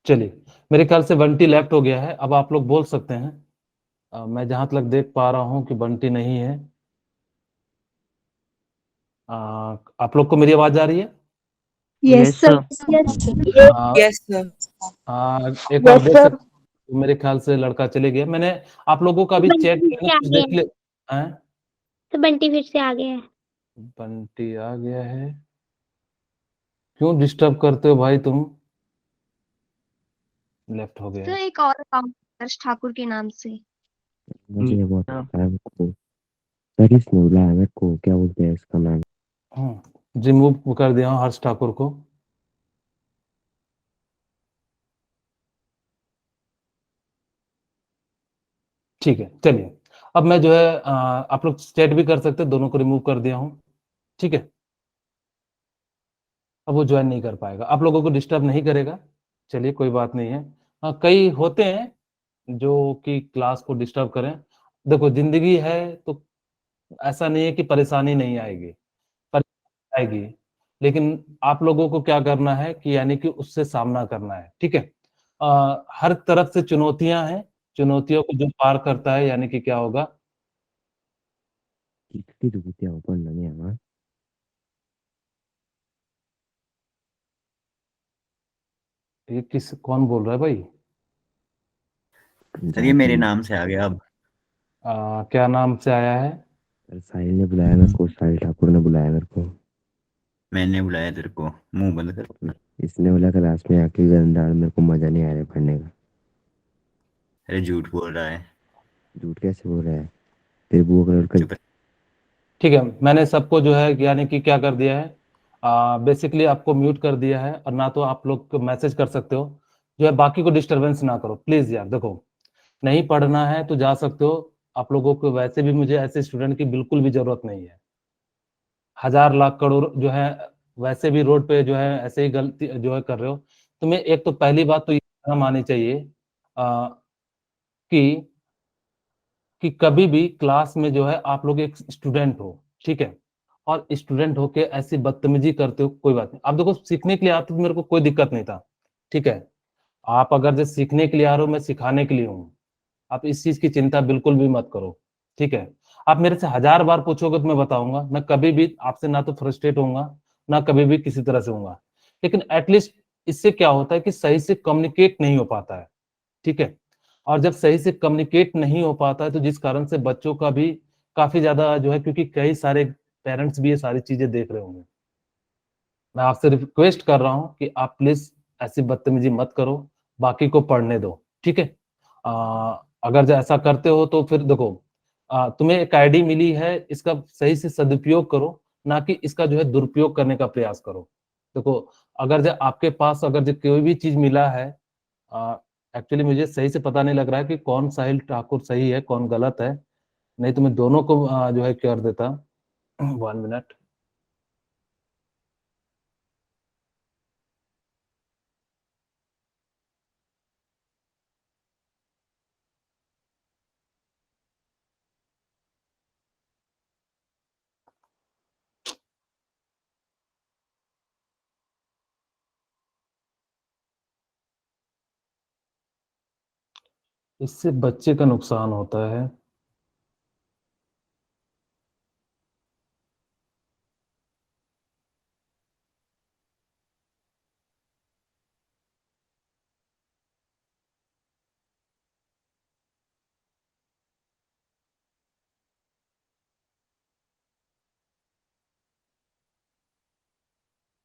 A: चलिए, मेरे ख्याल से बंटी लेफ्ट हो गया है, अब आप लोग बोल सकते हैं। मैं जहां तक देख पा रहा हूं कि बंटी नहीं है। अ, आप लोग को मेरी आवाज आ रही है?
B: Yes,
C: yes
B: sir.
C: Sir.
B: Yes, sir.
D: Yes, sir.
A: एक बार
F: यस
A: देख
F: सर।
A: सकते, मेरे ख्याल से लड़का चले गया। मैंने आप लोगों का भी चैट
B: बंटी फिर से आ
A: कुछ
B: गया
A: देख
B: है।
A: ले हैं?
B: तो बंटी फिर से आ गया है।
A: बंटी आ गया है, क्यों डिस्टर्ब करते हो भाई तुम? लेफ्ट हो गया
G: तो
A: है।
G: एक और अकाउंट हर्ष ठाकुर के नाम से।
E: मुझे ये बहुत
C: हाँ।
E: पता है वो, सर इसने बुलाया मेरे को, क्या बोलते हैं इसका नाम?
A: रिमूव कर दिया हूं हर्ष ठाकुर को। ठीक है, चलिए, अब मैं जो है आप लोग चैट भी कर सकते हैं, दोनों को रिमूव कर दिया हूं, ठीक है। अब वो ज्वाइन नहीं कर पाएगा, आप लोगों को डिस्टर्ब नहीं करेगा। चलिए कोई बात नहीं है। हाँ, कई होते हैं जो कि क्लास को डिस्टर्ब करें। देखो जिंदगी है तो ऐसा नहीं है कि परेशानी नहीं आएगी, परेशानी आएगी, लेकिन आप लोगों को क्या करना है कि यानी कि उससे सामना करना है, ठीक है। हर तरफ से चुनौतियां हैं, चुनौतियों को जो पार करता है यानी कि क्या होगा।
E: Itu putih apa namanya apa?
A: ये किस कौन बोल रहा है भाई?
H: सर ये मेरे नाम से आ गया अब।
A: क्या नाम से आया है?
E: साहिल ने बुलाया मेरे को, साहिल ठाकुर ने बुलाया मेरे को।
H: मैंने बुलाया तेरे को, मुंह बंद कर अपना।
E: इसने बोला क्लास में आके गंदा, मेरे को मजा नहीं आ रहा है पढ़ने का।
H: अरे झूठ बोल रहा है।
E: झूठ कैसे बोल रहा है? तेरे बुआ कलर का।
H: चुप।
A: ठीक है, मैंने सबको जो है यानी कि क्या कर दिया है, बेसिकली आपको म्यूट कर दिया है, और ना तो आप लोग को मैसेज कर सकते हो, जो है बाकी को डिस्टरबेंस ना करो प्लीज यार। देखो नहीं पढ़ना है तो जा सकते हो, आप लोगों को वैसे भी मुझे ऐसे स्टूडेंट की बिल्कुल भी जरूरत नहीं है। हजार लाख करोड़ जो है वैसे भी रोड पे जो है ऐसे ही गलती जो है कर रहे हो। तुम्हें एक तो पहली बात तो ये शर्म आनी चाहिए कि कभी भी क्लास में जो है आप लोग एक स्टूडेंट हो, ठीक है, और स्टूडेंट होके ऐसी बदतमीजी करते हो, कोई बात नहीं। आप देखो सीखने के लिए आते तो मेरे को कोई दिक्कत नहीं था, ठीक है। आप अगर जो सीखने के लिए आ रहे हो, मैं सिखाने के लिए हूँ, आप इस चीज की चिंता बिल्कुल भी मत करो, ठीक है। आप मेरे से हजार बार पूछोगे तो मैं बताऊंगा, मैं कभी भी आपसे ना तो फ्रस्ट्रेट होऊंगा, ना कभी भी किसी तरह से होऊंगा, लेकिन एटलीस्ट इससे क्या होता है कि सही से कम्युनिकेट नहीं हो पाता है, ठीक है। और जब सही से कम्युनिकेट नहीं हो पाता है तो जिस कारण से बच्चों का भी काफी ज्यादा जो है, क्योंकि कई सारे पेरेंट्स भी ये सारी चीजें देख रहे होंगे, मैं आपसे रिक्वेस्ट कर रहा हूं कि आप प्लीज ऐसी बदतमीजी मत करो, बाकी को पढ़ने दो, ठीक है। अगर जो ऐसा करते हो तो फिर देखो, तुम्हें एक आईडी मिली है, इसका सही से सदुपयोग करो, ना कि इसका जो है दुरुपयोग करने का प्रयास करो। देखो अगर जो आपके पास अगर जो कोई भी चीज मिला है, एक्चुअली मुझे सही से पता नहीं लग रहा है कि कौन साहिल ठाकुर सही है कौन गलत है, नहीं तो मैं दोनों को जो है कर देता। 1 मिनट। इससे बच्चे का नुकसान होता है।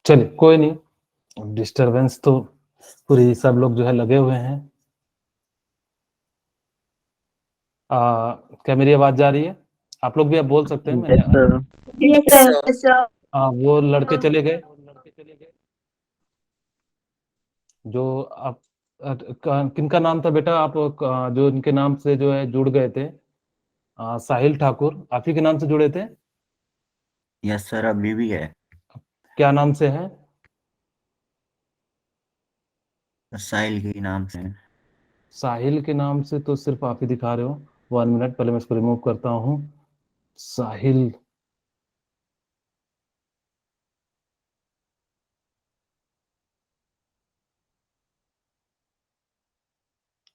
A: चलिए कोई नहीं, डिस्टरबेंस तो पूरी सब लोग जो है लगे हुए हैं। क्या मेरी आवाज जा रही है? आप लोग भी अब बोल सकते हैं। मैंने
G: Yes, sir.
A: वो लड़के चले गए जो आप किनका नाम था बेटा, आप जो इनके नाम से जो है जुड़ गए थे, साहिल ठाकुर आप ही के नाम से जुड़े थे?
H: यस सर, अभी भी है।
A: क्या नाम से है?
H: साहिल के नाम से।
A: साहिल के नाम से तो सिर्फ आप ही दिखा रहे हो। 1 मिनट, पहले मैं इसको रिमूव करता हूँ। साहिल,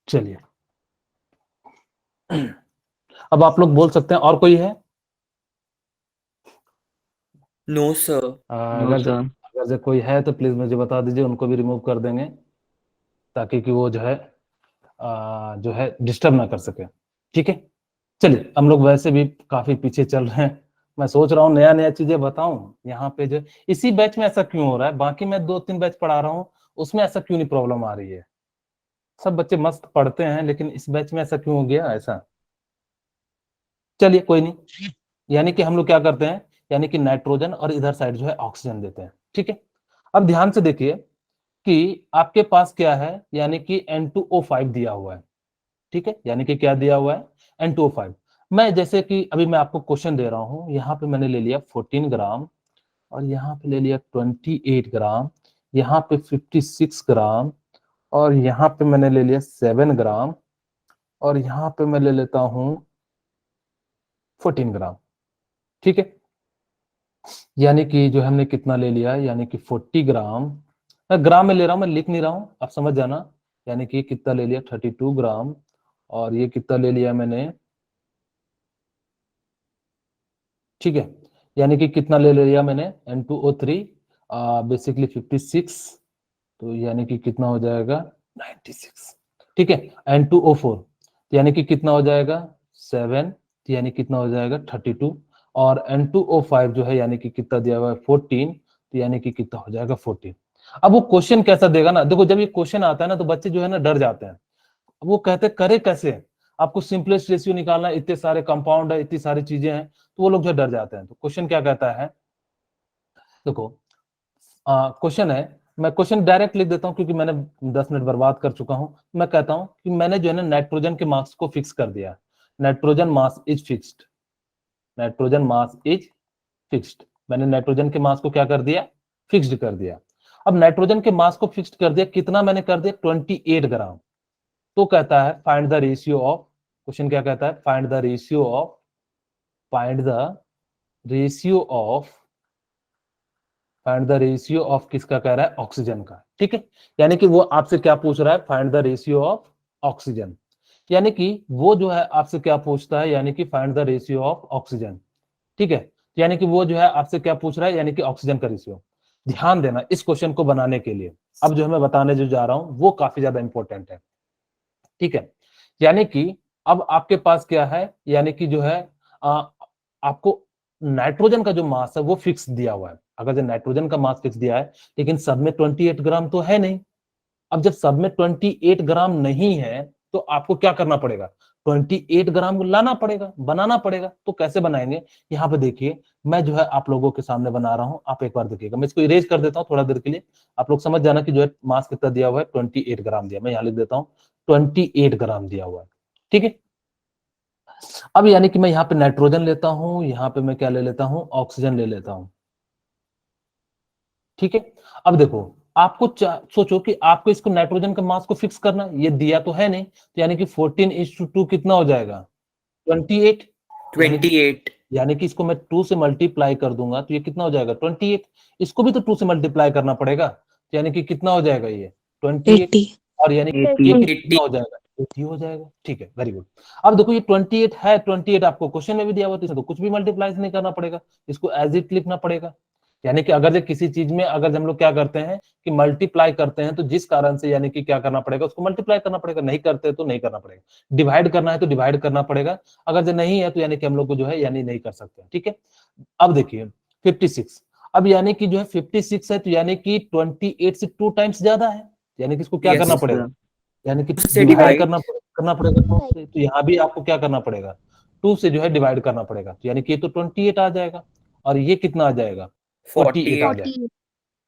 A: चलिए अब आप लोग बोल सकते हैं। और कोई है?
D: No, sir.
A: अगर जो कोई है तो प्लीज मुझे बता दीजिए, उनको भी रिमूव कर देंगे ताकि कि वो जो है डिस्टर्ब ना कर सके, ठीक है। चलिए हम लोग वैसे भी काफी पीछे चल रहे हैं, मैं सोच रहा हूँ नया नया चीजें बताऊं यहाँ पे। जो इसी बैच में ऐसा क्यों हो रहा है, बाकी मैं 2-3 बैच पढ़ा रहा हूँ उसमें ऐसा क्यों नहीं प्रॉब्लम आ रही है? सब बच्चे मस्त पढ़ते हैं, लेकिन इस बैच में ऐसा क्यों हो गया ऐसा? चलिए कोई नहीं, यानी कि हम लोग क्या करते हैं, यानी कि नाइट्रोजन और इधर साइड जो है ऑक्सीजन देते हैं, ठीक है। अब ध्यान से देखिए कि आपके पास क्या है, यानी कि N2O5 दिया हुआ है, ठीक है। यानी कि क्या दिया हुआ है? N2O5। मैं जैसे कि अभी मैं आपको क्वेश्चन दे रहा हूं, यहाँ पे मैंने ले लिया 14 ग्राम और यहाँ पे ले लिया 28 ग्राम, यहाँ पे 56 ग्राम, और यहाँ पे मैंने ले लिया 7 ग्राम, और यहाँ पे मैं ले लेता हूँ 14 ग्राम। ठीक है, यानी कि जो हमने कितना ले लिया, यानी कि 40 ग्राम, मैं ग्राम में ले रहा हूं, मैं लिख नहीं रहा हूं, आप समझ जाना। यानी कि कितना ले लिया 32 ग्राम, और ये कितना ले लिया मैंने, ठीक है, यानी कि कितना ले लिया मैंने N2O3 बेसिकली 56, तो यानी कि कितना हो जाएगा 96। ठीक है, N2O4 यानी कि कितना हो जाएगा 7, यानी कितना हो जाएगा 32, और N2O5 जो है यानी कि कितना दिया हुआ है 14, तो यानी कि कितना हो जाएगा 14। अब वो क्वेश्चन कैसा देगा ना, देखो जब ये क्वेश्चन आता है ना तो बच्चे जो है ना डर जाते हैं। अब वो कहते करे कैसे, आपको सिंपलेस्ट रेशियो निकालना है, इतने सारे कंपाउंड है, इतनी सारी चीजें हैं, तो वो लोग जो डर जाते हैं। तो क्वेश्चन क्या कहता है, देखो क्वेश्चन है, मैं क्वेश्चन डायरेक्ट लिख देता हूं क्योंकि मैंने 10 मिनट बर्बाद कर चुका हूं। मैं कहता हूं कि मैंने जो है ना नाइट्रोजन के मास को फिक्स कर दिया, nitrogen mass is fixed, nitrogen mass is fixed, मैंने नाइट्रोजन के मास को क्या कर दिया, फिक्स्ड कर दिया। अब नाइट्रोजन के मास को फिक्स्ड कर दिया, कितना मैंने कर दिया 28 ग्राम। तो कहता है find the ratio of, question क्या कहता है, find the ratio of, find the ratio of, find the ratio of किसका कह रहा है, ऑक्सीजन का। ठीक है, यानी कि वो आपसे क्या पूछ रहा है, find the ratio of oxygen, यानी कि वो जो है आपसे क्या पूछता है, यानी कि find the ratio of oxygen. ठीक है, यानी कि वो जो है आपसे क्या पूछ रहा है, यानी कि ऑक्सीजन का रेशियो। ध्यान देना इस क्वेश्चन को बनाने के लिए, अब जो है मैं बताने जो जा रहा हूं वो काफी ज्यादा इंपॉर्टेंट है। ठीक है, यानी कि अब आपके पास क्या है, यानी कि जो है आपको नाइट्रोजन का जो मास है वो फिक्स दिया हुआ है। अगर जो नाइट्रोजन का मास फिक्स दिया है, लेकिन सब में 28 ग्राम तो है नहीं। अब जब सब में 28 ग्राम नहीं है तो आपको क्या करना पड़ेगा, 28 ग्राम को लाना पड़ेगा, बनाना पड़ेगा। तो कैसे बनाएंगे, यहाँ पे देखिए मैं जो है आप लोगों के सामने बना रहा हूं, आप एक बार देखिएगा। मैं इसको इरेज कर देता हूं थोड़ा देर के लिए, आप लोग समझ जाना कि जो है मास कितना दिया हुआ है, 28 ग्राम दिया। मैं यहाँ लिख देता हूँ 28 ग्राम दिया हुआ है। ठीक है, अब यानी कि मैं यहाँ पे नाइट्रोजन लेता हूं, यहाँ पे मैं क्या ले लेता हूं, ऑक्सीजन ले लेता हूं। ठीक है, अब देखो आपको सोचो कि आपको इसको नाइट्रोजन के मास को फिक्स करना, ये दिया तो है नहीं, तो यानी कि 14:2 कितना हो जाएगा 28,
D: 28.
A: यानी कि इसको मैं 2 से मल्टीप्लाई कर दूंगा तो ये कितना हो जाएगा 28, इसको भी तो 2 से मल्टीप्लाई करना पड़ेगा, तो यानी कि कितना हो जाएगा ये 28, और यानी कि ये
D: 80.
A: कितना हो जाएगा 80 हो जाएगा। ठीक है, वेरी गुड। अब देखो ये 28 है, 28 आपको क्वेश्चन में भी दिया हुआ, तो इसमें तो कुछ भी मल्टीप्लाई नहीं करना पड़ेगा, इसको एज इट लिखना पड़ेगा। यानी कि अगर किसी चीज में अगर हम लोग क्या करते हैं कि मल्टीप्लाई करते हैं, तो जिस कारण से यानी कि क्या करना पड़ेगा, उसको मल्टीप्लाई करना पड़ेगा, नहीं करते तो नहीं करना पड़ेगा, डिवाइड करना है तो डिवाइड करना पड़ेगा, अगर जो नहीं है तो यानी कि हम लोग को जो है यानी नहीं कर सकते। ठीक है, अब देखिए 56, अब यानी कि जो है 56 है, तो यानी कि 28 से 2 टाइम्स ज्यादा है, यानी कि इसको क्या
D: Yes,
A: करना
D: sir.
A: पड़ेगा, यानी कि
D: से
A: डिवाइड
D: divide.
A: करना पड़ेगा 2 से, तो यहाँ भी आपको क्या करना पड़ेगा 2 से जो है डिवाइड करना पड़ेगा, तो यानी कि ये तो 28 आ जाएगा, और ये कितना आ जाएगा 48 आ जाएगा।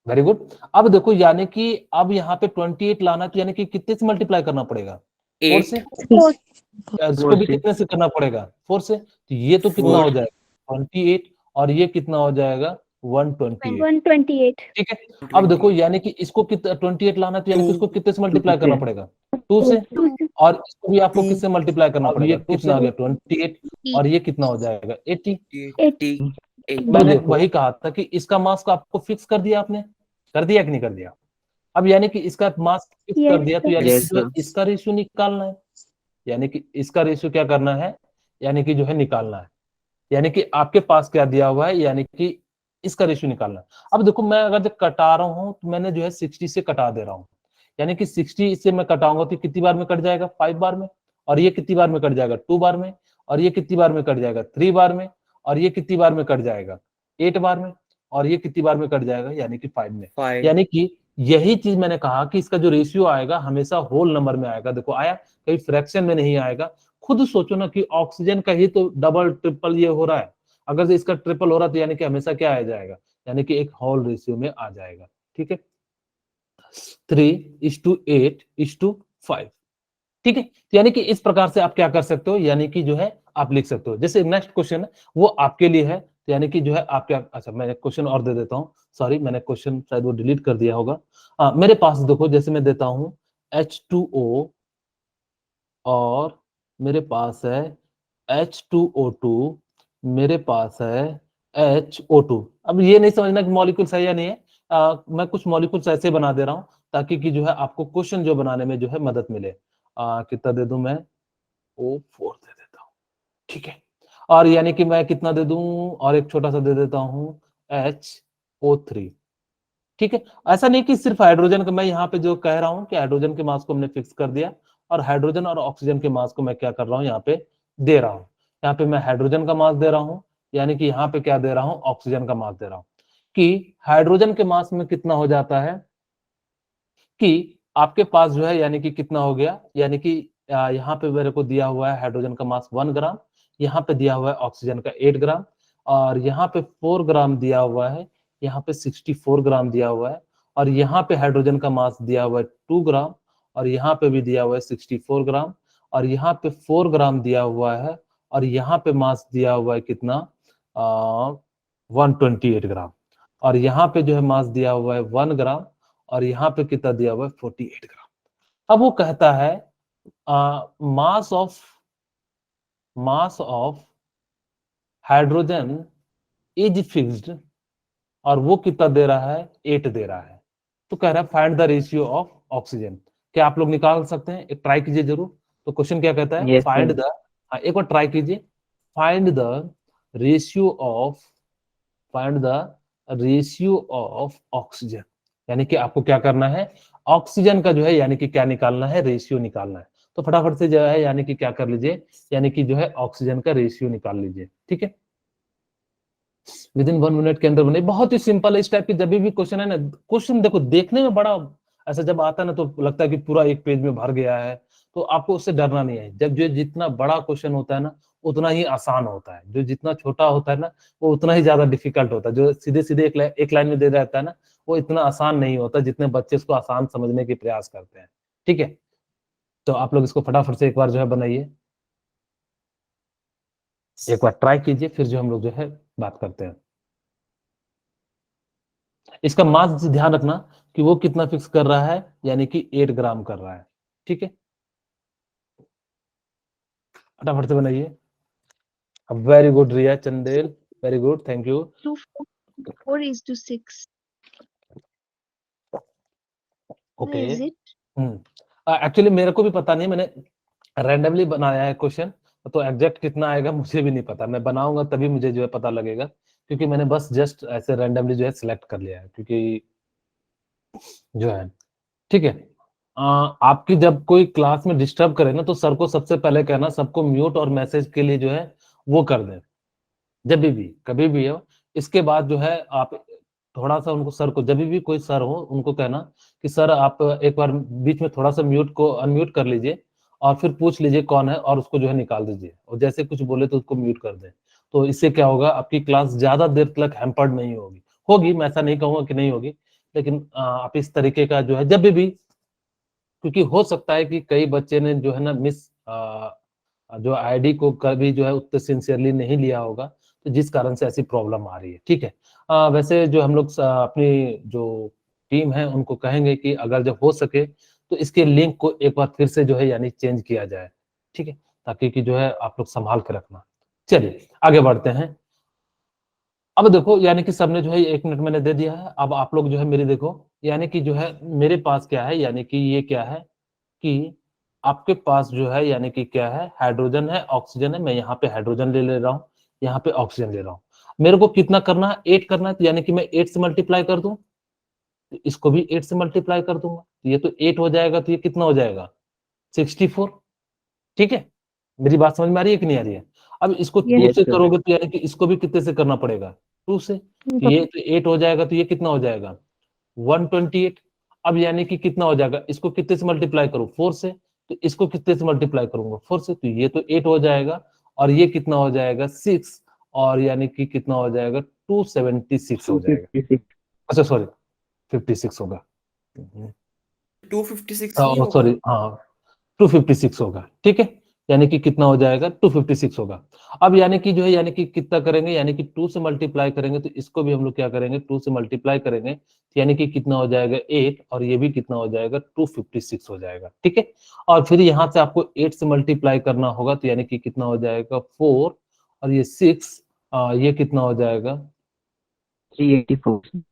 A: Very good. अब देखो यानी कि अब यहाँ पे 28 लाना, तो यानी कि कितने से मल्टीप्लाई करना पड़ेगा 4
D: 8.
A: से, इसको भी कितने से करना पड़ेगा 4 से, तो ये तो कितना
D: 4.
A: हो जाएगा 28, और ये कितना हो जाएगा 128।
B: 128.
A: ठीक है, अब देखो यानी कि इसको 28 लाना, तो यानी कि इसको कितने से मल्टीप्लाई करना पड़ेगा 2 से, और इसको भी आपको किससे मल्टीप्लाई करना पड़ेगा, कितना आ गया 28, और ये कितना हो जाएगा 80।
D: 80.
A: मैंने वही कहा था कि इसका मास को आपको फिक्स कर दिया, आपने कर दिया कि नहीं कर दिया। अब यानी कि इसका मास फिक्स कर दिया, तो यानी
C: Yes,
A: कि जो
C: sir.
A: इसका रेशियो निकालना है, यानी कि इसका रेशियो क्या करना है, यानी कि जो है निकालना है, यानी कि आपके पास क्या दिया हुआ है, यानी कि इसका रेशियो निकालना है। अब देखो मैं अगर जब कटा रहा हूं तो मैंने जो है 60 से कटा दे रहा हूं, यानी कि 60 से मैं कटाऊंगा तो कितनी बार में कट जाएगा 5 बार में, और ये कितनी बार में कट जाएगा 2 बार में, और ये कितनी बार में कट जाएगा 3 बार में, और ये कितनी बार में कट जाएगा 8 बार में, और ये कितनी बार में कट जाएगा यानी कि 5 में।
D: 5.
A: यानी कि यही चीज मैंने कहा कि इसका जो रेशियो आएगा हमेशा होल नंबर में आएगा। देखो आया, कहीं फ्रैक्शन में नहीं आएगा। खुद सोचो ना कि ऑक्सीजन का ही तो डबल ट्रिपल ये हो रहा है, अगर से इसका ट्रिपल हो रहा तो यानी कि हमेशा क्या आ जाएगा, यानी कि एक होल रेशियो में आ जाएगा। ठीक है, 3:8:5। ठीक है, तो यानी कि इस प्रकार से आप क्या कर सकते हो, यानी कि जो है आप लिख सकते हो। जैसे नेक्स्ट क्वेश्चन है वो आपके लिए है, तो यानी कि जो है आप क्या, अच्छा मैं क्वेश्चन और दे देता हूँ, सॉरी मैंने क्वेश्चन शायद वो डिलीट कर दिया होगा। मेरे पास देखो जैसे मैं देता हूँ H2O और मेरे पास है H2O2, मेरे पास है HO2। अब ये नहीं समझना कि मॉलिक्यूल्स है या नहीं है, मैं कुछ मॉलिक्यूल्स ऐसे बना दे रहा हूँ ताकि कि जो है आपको क्वेश्चन जो बनाने में जो है मदद मिले। कितना दे दूं मैं, O4 दे देता हूँ, ठीक है। और यानी कि मैं कितना दे दूं, और एक छोटा सा दे देता हूं HO3, ठीक है। ऐसा नहीं कि सिर्फ हाइड्रोजन का, मैं यहाँ पे जो कह रहा हूँ कि हाइड्रोजन के मास को हमने फिक्स कर दिया और हाइड्रोजन और ऑक्सीजन के मास को मैं क्या कर रहा हूँ, यहाँ पे दे रहा हूँ। यहाँ पे मैं हाइड्रोजन का मास दे रहा हूँ, यानी कि यहाँ पे क्या दे रहा हूँ, ऑक्सीजन का मास दे रहा हूँ। कि हाइड्रोजन के मास में कितना हो जाता है कि आपके पास जो है यानी कि कितना हो गया, यानी कि यहाँ पे मेरे को दिया हुआ है हाइड्रोजन का मास 1 ग्राम, यहाँ पे दिया हुआ है ऑक्सीजन का 8 ग्राम, और यहाँ पे 4 ग्राम दिया हुआ है, यहाँ पे 64 ग्राम दिया हुआ है, और यहाँ पे हाइड्रोजन का मास दिया हुआ है 2 ग्राम, और यहाँ पे भी दिया हुआ है 64 ग्राम, और यहाँ पे 4 ग्राम दिया हुआ है, और यहाँ पे मास दिया हुआ है कितना, 128 ग्राम, और यहाँ पे जो है मास दिया हुआ है 1 ग्राम, और यहाँ पे कितना दिया हुआ है 48 ग्राम। अब वो कहता है mass of hydrogen is fixed, और वो कितना दे रहा है, 8 दे रहा है। तो कह रहा है find the ratio of oxygen. क्या आप लोग निकाल सकते हैं, एक ट्राई कीजिए जरूर। तो क्वेश्चन क्या कहता है,
C: Yes,
A: फाइंड
C: sir.
A: द, एक बार ट्राई कीजिए, find the ratio of oxygen, यानी कि आपको क्या करना है, ऑक्सीजन का जो है यानी कि क्या निकालना है, रेशियो निकालना है। तो फटाफट से जो है यानी कि क्या कर लीजिए, यानी कि जो है ऑक्सीजन का रेशियो निकाल लीजिए, ठीक है। विद इन 1 मिनट के अंदर बने, बहुत ही सिंपल है। इस टाइप की जब भी क्वेश्चन है ना, क्वेश्चन देखो देखने में बड़ा ऐसा जब आता है ना तो लगता है कि पूरा एक पेज में भर गया है, तो आपको उससे डरना नहीं है। जब जो जितना बड़ा क्वेश्चन होता है ना उतना ही आसान होता है, जो जितना छोटा होता है ना वो उतना ही ज्यादा डिफिकल्ट होता है। जो सीधे सीधे एक लाइन में दे देता है ना वो इतना आसान नहीं होता जितने बच्चे इसको आसान समझने की प्रयास करते हैं, ठीक है। तो आप लोग इसको फटाफट से एक बार जो है बनाइए, एक बार ट्राई कीजिए, फिर जो हम लोग जो है बात करते हैं। इसका मास ध्यान रखना कि वो कितना फिक्स कर रहा है, यानी कि 8 ग्राम कर रहा है, ठीक है। फटाफट से बनाइए। Very good Riya Chandel, very good, thank you.
B: 4:6.
A: Okay,
B: Is it?
A: Actually मेरे को भी पता नहीं, मैंने रैंडमली बनाया है क्वेश्चन, तो एग्जैक्ट कितना आएगा मुझे भी नहीं पता। मैं बनाऊंगा तभी मुझे जो है पता लगेगा, क्योंकि मैंने बस जस्ट ऐसे रैंडमली जो है सिलेक्ट कर लिया है, क्योंकि जो है, ठीक है। आपकी जब कोई क्लास में डिस्टर्ब करे ना तो सर को सबसे पहले कहना सबको म्यूट और मैसेज के लिए जो है वो कर दें, जब भी कभी भी हो। इसके बाद जो है आप थोड़ा सा उनको, सर को जब भी कोई सर हो उनको कहना कि सर आप एक बार बीच में थोड़ा सा म्यूट को अनम्यूट कर लीजिए और फिर पूछ लीजिए कौन है और उसको जो है निकाल दीजिए, और जैसे कुछ बोले तो उसको म्यूट कर दें। तो इससे क्या होगा, आपकी क्लास ज्यादा देर तक हैम्पर्ड नहीं होगी। होगी, मैं ऐसा नहीं कहूंगा कि नहीं होगी, लेकिन आप इस तरीके का जो है जब भी, क्योंकि हो सकता है कि कई बच्चे ने जो है ना जो आईडी को कभी जो है उतने सिंसियरली नहीं लिया होगा, तो जिस कारण से ऐसी प्रॉब्लम आ रही है, ठीक है। वैसे जो हम लोग अपनी जो टीम है उनको कहेंगे कि अगर जब हो सके तो इसके लिंक को एक बार फिर से जो है यानी चेंज किया जाए, ठीक है, ताकि कि जो है आप लोग संभाल के रखना। चलिए आगे बढ़ते हैं। अब देखो यानी कि सबने जो है 1 मिनट मैंने दे दिया है, अब आप लोग जो है मेरी देखो, यानी कि जो है मेरे पास क्या है, यानी कि ये क्या है कि आपके पास जो है यानी कि क्या है, हाइड्रोजन है, ऑक्सीजन है। मैं यहाँ पे हाइड्रोजन ले रहा हूँ, यहाँ पे ऑक्सीजन ले रहा हूँ। मेरे को कितना करना है, 8 करना है, तो यानी कि मैं 8 से मल्टीप्लाई कर दूं, तो इसको भी 8 से मल्टीप्लाई कर दूंगा, तो ये तो 8 हो जाएगा, तो ये कितना हो जाएगा 64, ठीक है। मेरी बात समझ में आ रही है कि नहीं आ रही है। अब इसको 2 से करोगे तो यानी कि इसको भी कितने से करना पड़ेगा, 2 से, तो ये तो 8 हो जाएगा, तो ये कितना हो जाएगा 128। अब यानी कि कितना हो जाएगा, इसको कितने से मल्टीप्लाई करूं, 4 से, तो इसको कितने से मल्टीप्लाई करूंगा 4 से, तो ये तो 8 हो जाएगा, और ये कितना हो जाएगा 6, और यानी कि कितना हो जाएगा 276 हो जाएगा।
C: 256.
A: अच्छा सॉरी 56 होगा,
D: 256 नहीं होगा।
A: सॉरी हाँ 256 होगा, ठीक है। यानी कि कितना हो जाएगा 256 होगा। अब यानी कि जो है यानी कि कितना करेंगे, यानी कि 2 से मल्टीप्लाई करेंगे तो इसको भी हम लोग क्या करेंगे 2 से मल्टीप्लाई करेंगे, तो यानी कि कितना हो जाएगा 8 और ये भी कितना हो जाएगा 256 हो जाएगा, ठीक है। और फिर यहाँ से आपको 8 से मल्टीप्लाई करना होगा, तो यानी कि कितना हो जाएगा 4 और ये 6, ये कितना हो जाएगा
C: 384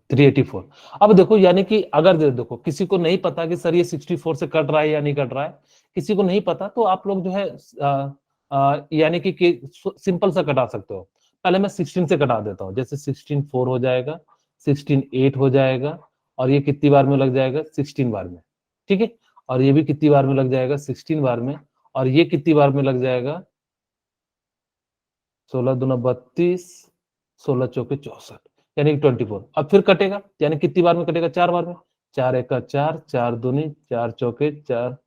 A: 384। अब देखो यानी कि अगर देखो किसी को नहीं पता कि सर ये 64 से कट रहा है या नहीं कट रहा है, किसी को नहीं पता, तो आप लोग जो है यानी कि सिंपल सा कटा सकते हो। पहले मैं 16 से कटा देता हूँ, जैसे 16 4 हो जाएगा, 16 8 हो जाएगा, और ये कितनी बार में लग जाएगा 16 बार में, ठीक है। और ये भी कितनी बार में लग जाएगा 16 बार में, और ये कितनी बार में लग जाएगा 16 दूना 32, 16 चौके 64, यानी कि 24। अब फिर कटेगा, यानी कितनी बार में कटेगा 4 बार में, 4 एका 4, 4 दूनी 4 चौके 4,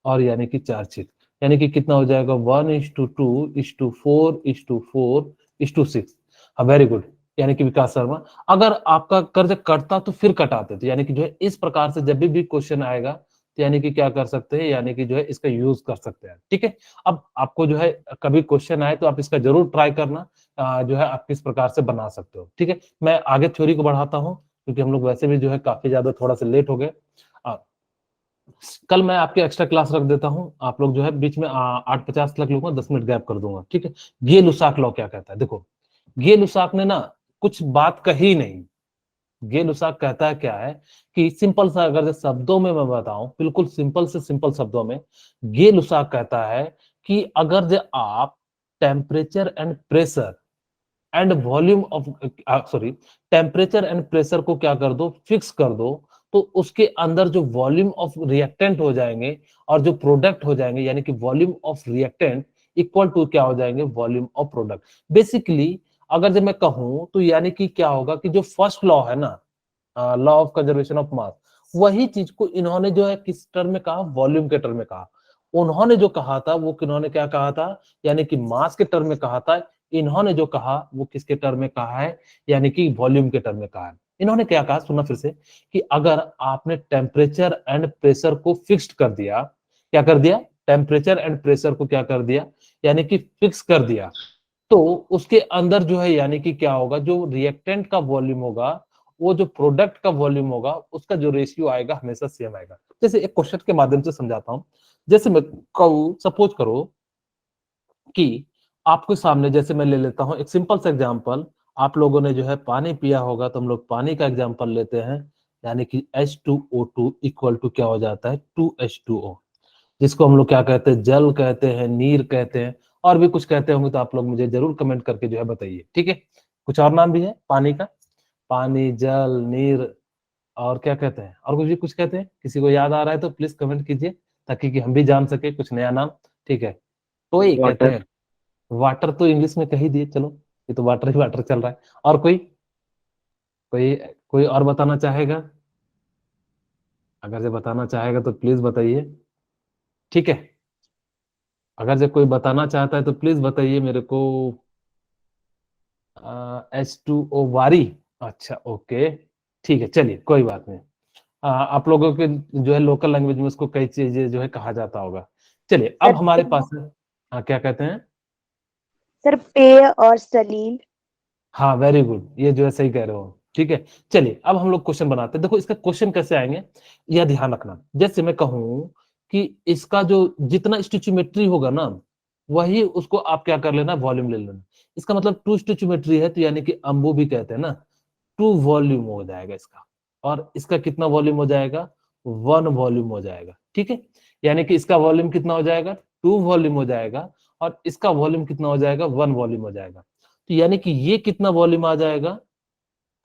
A: और यानी कि 4 छेद, यानी कि कितना हो जाएगा 1:2:4:4:6। हाँ वेरी गुड, यानी कि विकास शर्मा। अगर आपका कर्ज कटता तो फिर कटाते, तो यानी कि जो है इस प्रकार से जब भी क्वेश्चन आएगा तो यानी कि क्या कर सकते हैं, यानी कि जो है इसका यूज कर सकते हैं, ठीक है। अब आपको जो है कभी क्वेश्चन आए तो आप इसका जरूर ट्राई करना, जो है आप किस प्रकार से बना सकते हो, ठीक है। मैं आगे थ्योरी को बढ़ाता हूँ, क्योंकि हम लोग वैसे भी जो है काफी ज्यादा थोड़ा सा लेट हो गए। कल मैं आपके एक्स्ट्रा क्लास रख देता हूं, आप लोग जो है बीच में 8:50 तक लूंगा, 10 मिनट गैप कर दूंगा, ठीक है। गे लुसाक लॉ क्या कहता है, देखो गे लुसाक ने ना कुछ बात कही नहीं। गे लुसाक कहता है क्या है कि सिंपल सा अगर शब्दों में मैं बताऊं, बिल्कुल सिंपल से सिंपल शब्दों में, गे लुसाक कहता है कि अगर जो आप temperature and pressure and volume of sorry temperature and pressure को क्या कर दो, फिक्स कर दो, तो उसके अंदर जो वॉल्यूम ऑफ रिएक्टेंट हो जाएंगे और जो प्रोडक्ट हो जाएंगे, यानी कि volume of reactant equal to क्या हो जाएंगे, वॉल्यूम ऑफ प्रोडक्ट। बेसिकली अगर जब मैं कहूं तो यानी कि क्या होगा कि जो फर्स्ट लॉ है ना, लॉ ऑफ कंजर्वेशन ऑफ मास, वही चीज को इन्होंने जो है किस टर्म में कहा, वॉल्यूम के टर्म में कहा। उन्होंने जो कहा था वो किन्होंने क्या कहा था, यानी कि मास के टर्म में कहा था। इन्होंने जो कहा वो किसके टर्म में कहा है, यानी कि वॉल्यूम के टर्म में कहा है। इन्होंने क्या कहा, सुना फिर से, कि अगर आपने टेम्परेचर एंड प्रेशर को फिक्स्ड कर दिया, क्या कर दिया, टेम्परेचर एंड प्रेशर को क्या कर दिया, यानी कि फिक्स कर दिया, तो उसके अंदर जो है यानी कि क्या होगा, जो रिएक्टेंट का वॉल्यूम होगा, वो जो प्रोडक्ट का वॉल्यूम होगा, उसका जो रेशियो आएगा हमेशा सेम आएगा। जैसे एक क्वेश्चन के माध्यम से समझाता हूं। जैसे मैं कहूं, सपोज करो कि आपके सामने, जैसे मैं ले लेता हूं एक सिंपल सा एग्जांपल, आप लोगों ने जो है पानी पिया होगा, तो हम लोग पानी का एग्जांपल लेते हैं, यानी कि H2O2 इक्वल टू क्या हो जाता है 2H2O, जिसको हम लोग क्या कहते हैं, जल कहते हैं, नीर कहते हैं, और भी कुछ कहते होंगे, तो आप लोग मुझे जरूर कमेंट करके जो है बताइए, ठीक है। कुछ और नाम भी है पानी का, पानी, जल, नीर, और क्या कहते हैं, और कुछ भी कुछ कहते हैं, किसी को याद आ रहा है तो प्लीज कमेंट कीजिए, ताकि कि हम भी जान सके कुछ नया नाम, ठीक है। तो ये कहते
C: वाटर
A: हैं, वाटर तो इंग्लिश में कह ही दिए, चलो ये तो वाटर ही वाटर चल रहा है। और कोई कोई कोई और बताना चाहेगा, अगर जो बताना चाहेगा तो प्लीज बताइए, ठीक है। अगर जो कोई बताना चाहता है तो प्लीज बताइए मेरे को। H2O वारी, अच्छा ओके, ठीक है, चलिए कोई बात नहीं। आप लोगों के जो है लोकल लैंग्वेज में उसको कई चीजें जो है कहा जाता होगा। चलिए अब
F: सर
A: हमारे पास है, क्या कहते हैं,
F: सर पेय और सलील।
A: हाँ वेरी गुड, ये जो है सही कह रहे हो, ठीक है। चलिए अब हम लोग क्वेश्चन बनाते हैं। देखो इसका क्वेश्चन कैसे आएंगे, यह ध्यान रखना। जैसे मैं कहूं कि इसका जो जितना स्टिचियोमेट्री होगा ना, वही उसको आप क्या कर लेना, वॉल्यूम ले लेना। इसका मतलब 2 स्टिचियोमेट्री है, तो यानी कि अम्बू भी कहते हैं ना, 2 वॉल्यूम हो जाएगा इसका, और इसका कितना वॉल्यूम हो जाएगा, 1 वॉल्यूम हो जाएगा, ठीक है। यानी कि इसका वॉल्यूम कितना हो जाएगा, 2 वॉल्यूम हो जाएगा, और इसका वॉल्यूम कितना हो जाएगा, 1 वॉल्यूम हो जाएगा। तो यानी कि ये कितना वॉल्यूम आ जाएगा,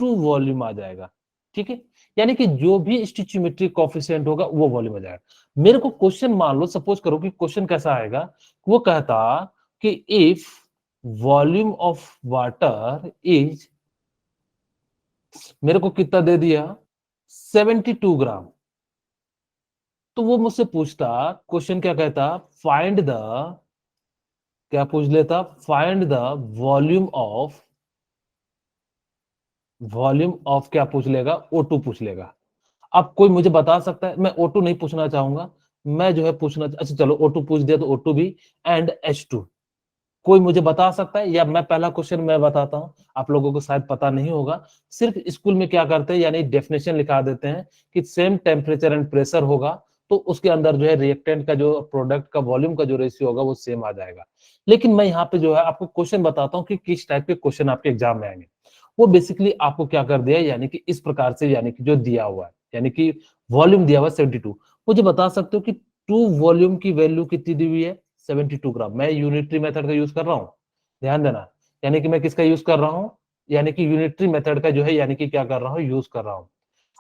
A: 2 वॉल्यूम आ जाएगा, ठीक है। यानी कि जो भी स्टिचियोमेट्री कोएफिशिएंट होगा वो वॉल्यूम हो जाएगा। मेरे को क्वेश्चन मान लो, सपोज करो कि क्वेश्चन कैसा आएगा, वो कहता कि if volume of water is, मेरे को कितना दे दिया 72 ग्राम, तो वो मुझसे पूछता, क्वेश्चन क्या कहता, फाइंड द, क्या पूछ लेता, फाइंड द वॉल्यूम ऑफ क्या पूछ लेगा, O2 पूछ लेगा। अब कोई मुझे बता सकता है, मैं O2 नहीं पूछना चाहूंगा, मैं जो है पूछना, अच्छा चलो O2 पूछ दिया तो O2 भी एंड H2। कोई मुझे बता सकता है, या मैं पहला क्वेश्चन मैं बताता हूं, आप लोगों को शायद पता नहीं होगा। सिर्फ स्कूल में क्या करते हैं, यानी डेफिनेशन लिखा देते हैं कि सेम टेम्परेचर एंड प्रेशर होगा तो उसके अंदर जो है रिएक्टेंट का जो प्रोडक्ट का वॉल्यूम का जो रेशियो होगा वो सेम आ जाएगा। लेकिन मैं यहाँ पे जो है आपको क्वेश्चन बताता हूँ कि किस टाइप के क्वेश्चन आपके एग्जाम में आएंगे। वो बेसिकली आपको क्या कर दिया, यानी कि इस प्रकार से, यानी कि जो दिया हुआ है, यानी कि वॉल्यूम दिया हुआ है 72। मुझे बता सकते हो कि टू वॉल्यूम की वैल्यू कितनी दी हुई है, 72 ग्राम। मैं यूनिटरी मेथड का यूज कर रहा हूं, ध्यान देना, यानी कि मैं किसका यूज कर रहा हूं, यानी कि यूनिटरी मेथड का जो है, यानी कि क्या कर रहा हूं, यूज कर रहा हूं।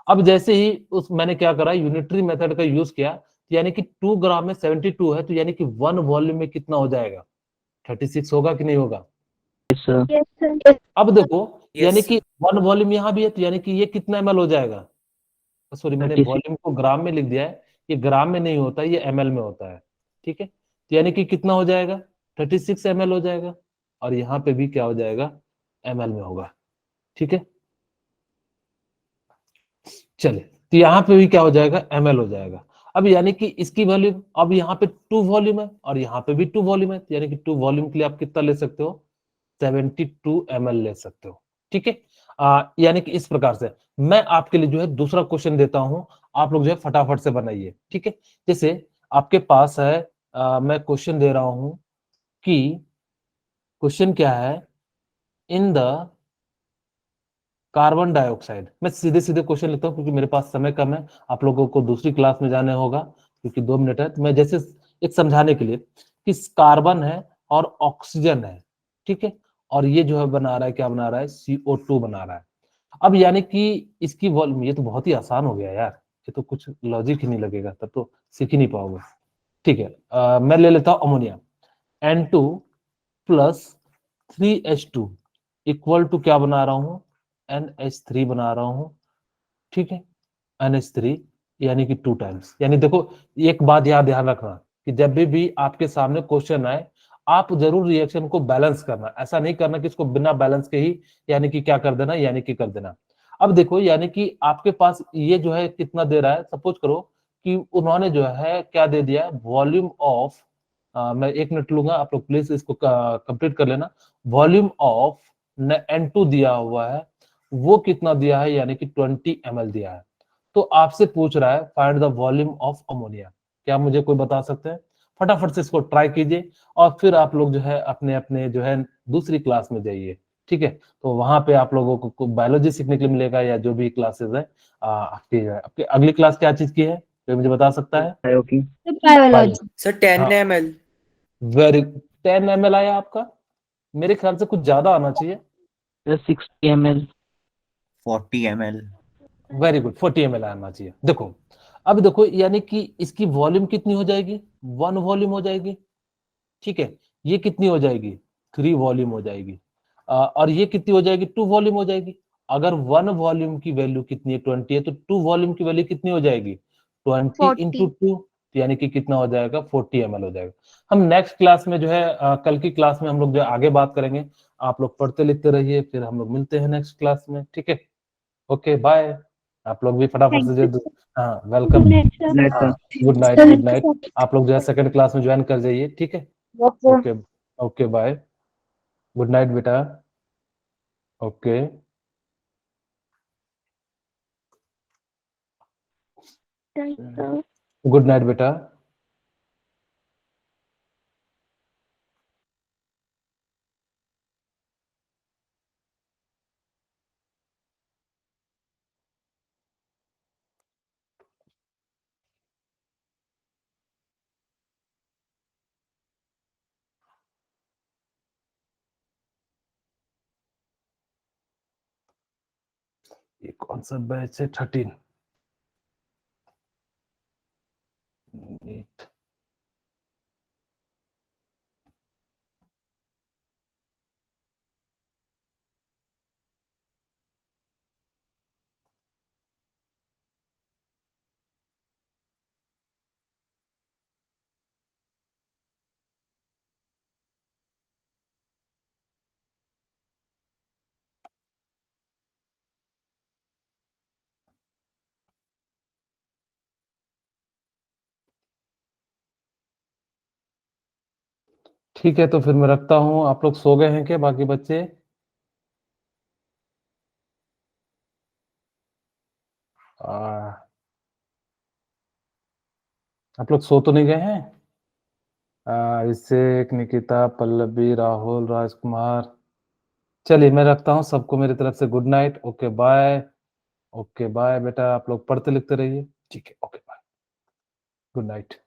A: अब जैसे ही उस मैंने क्या करा, यूनिटरी मेथड का यूज किया, यानी कि 2 ग्राम में 72 है, तो यानी कि 1 वॉल्यूम में कितना हो जाएगा, 36 होगा कि नहीं होगा।
C: Yes, sir.
B: Yes, sir.
A: अब देखो, यानी
D: Yes,
A: कि
D: sir.
A: 1 वॉल्यूम यहाँ भी है, तो यानी कि ये कितना ml हो जाएगा, सॉरी मैंने
C: 36.
A: वॉल्यूम को ग्राम में लिख दिया है, ये ग्राम में नहीं होता, ये ml में होता है। ठीक है, तो यानी कि कितना हो जाएगा, 36 ml हो जाएगा, और यहाँ पे भी क्या हो जाएगा, ml में होगा। ठीक है, चले, तो यहाँ पे भी क्या हो जाएगा, ml हो जाएगा। अब यानी कि इसकी वॉल्यूम, अब यहाँ पे 2 वॉल्यूम है और यहाँ पे भी 2 वॉल्यूम है, तो यानी कि 2 वॉल्यूम के लिए आप कितना ले सकते हो, 72 ml ले सकते हो। ठीक है, यानी कि इस प्रकार से मैं आपके लिए जो है दूसरा क्वेश्चन देता हूं, आप लोग जो है फटाफट से बनाइए। ठीक है, जैसे आपके पास है, मैं क्वेश्चन दे रहा हूं कि क्वेश्चन क्या है, इन द कार्बन डाइऑक्साइड। मैं सीधे सीधे क्वेश्चन लेता हूं क्योंकि मेरे पास समय कम है, आप लोगों को दूसरी क्लास में जाने होगा क्योंकि 2 मिनट है, तो मैं जैसे एक समझाने के लिए कि कार्बन है और ऑक्सीजन है, ठीक है, और ये जो है बना रहा है, क्या बना रहा है, CO2 बना रहा है। अब यानी कि इसकी वॉल्यूम, ये तो बहुत ही आसान हो गया यार, ये तो कुछ लॉजिक ही नहीं लगेगा, तब तो सीख ही नहीं पाओगे। ठीक है, मैं ले लेता हूं ammonia, N2 plus 3H2 equal to क्या बना रहा हूं, NH3 बना रहा हूं। ठीक है, NH3 यानी कि 2 टाइम्स, यानी देखो एक बात याद ध्यान रखना कि जब भी आपके सामने क्वेश्चन आए, आप जरूर रिएक्शन को बैलेंस करना, ऐसा नहीं करना कि इसको बिना बैलेंस के ही यानी कि क्या कर देना, यानी कि कर देना। अब देखो, यानी कि आपके पास ये जो है कितना दे रहा है, सपोज करो कि उन्होंने जो है क्या दे दिया है, वॉल्यूम ऑफ, मैं 1 मिनट लूंगा, आप लोग प्लीज इसको कंप्लीट कर लेना। वॉल्यूम ऑफ N2 दिया हुआ है, वो कितना दिया है, यानी कि 20 ml दिया है। तो आपसे पूछ रहा है find the volume of ammonia, क्या मुझे कोई बता सकते हैं, फटाफट से इसको ट्राई कीजिए, और फिर आप लोग जो है अपने अपने जो है दूसरी क्लास में जाइए। ठीक है, तो वहां पे आप लोगों को बायोलॉजी सीखने के लिए मिलेगा, या जो भी क्लासेस है आपकी जो है, आपकी अगली क्लास क्या चीज की है, कोई मुझे बता सकता है।
C: Okay.
B: Biology.
D: Sir, 10
A: हाँ,
D: ml.
A: वेरी, 10 ml आया आपका, मेरे ख्याल से कुछ ज्यादा आना चाहिए।
C: Sir, 60 ml.
H: 40 ml।
A: Very good, 40 ml आना चाहिए। देखो, अब देखो यानी कि इसकी वॉल्यूम कितनी हो जाएगी, 1 वॉल्यूम हो जाएगी। ठीक है, ये कितनी हो जाएगी, 3 वॉल्यूम हो जाएगी, और ये कितनी हो जाएगी, 2 वॉल्यूम हो जाएगी। अगर 1 वॉल्यूम की वैल्यू कितनी है, 20 है, तो 2 वॉल्यूम की वैल्यू कितनी हो जाएगी, 20 इंटू
B: 40.
A: 2, यानी कि कितना हो जाएगा, 40 ml हो जाएगा। हम नेक्स्ट क्लास में जो है, कल की क्लास में हम लोग जो है आगे बात करेंगे। आप लोग पढ़ते लिखते रहिए, फिर हम लोग मिलते हैं नेक्स्ट क्लास में। ठीक है, ओके बाय। आप लोग भी फटाफट
B: Thank
A: से
B: you.
A: जो, हाँ
B: Good
A: welcome,
B: night, sir.
C: Night,
A: हाँ
C: sir.
A: Good night, good night. आप लोग जो है सेकंड क्लास में ज्वाइन कर जाइए। ठीक है,
F: Yes, sir.
A: Okay, okay bye, good night बेटा, okay.
B: Right, sir.
A: Good night बेटा। ये कौन सा बैच है, 13। ठीक है, तो फिर मैं रखता हूँ। आप लोग सो गए हैं क्या बाकी बच्चे? आप लोग सो तो नहीं गए हैं? अभिषेक, निकिता, पल्लवी, राहुल, राजकुमार। चलिए मैं रखता हूँ। सबको मेरी तरफ से good night. Okay bye. Okay bye बेटा, आप लोग पढ़ते लिखते रहिए। ठीक है, ओके बाय, गुड नाइट।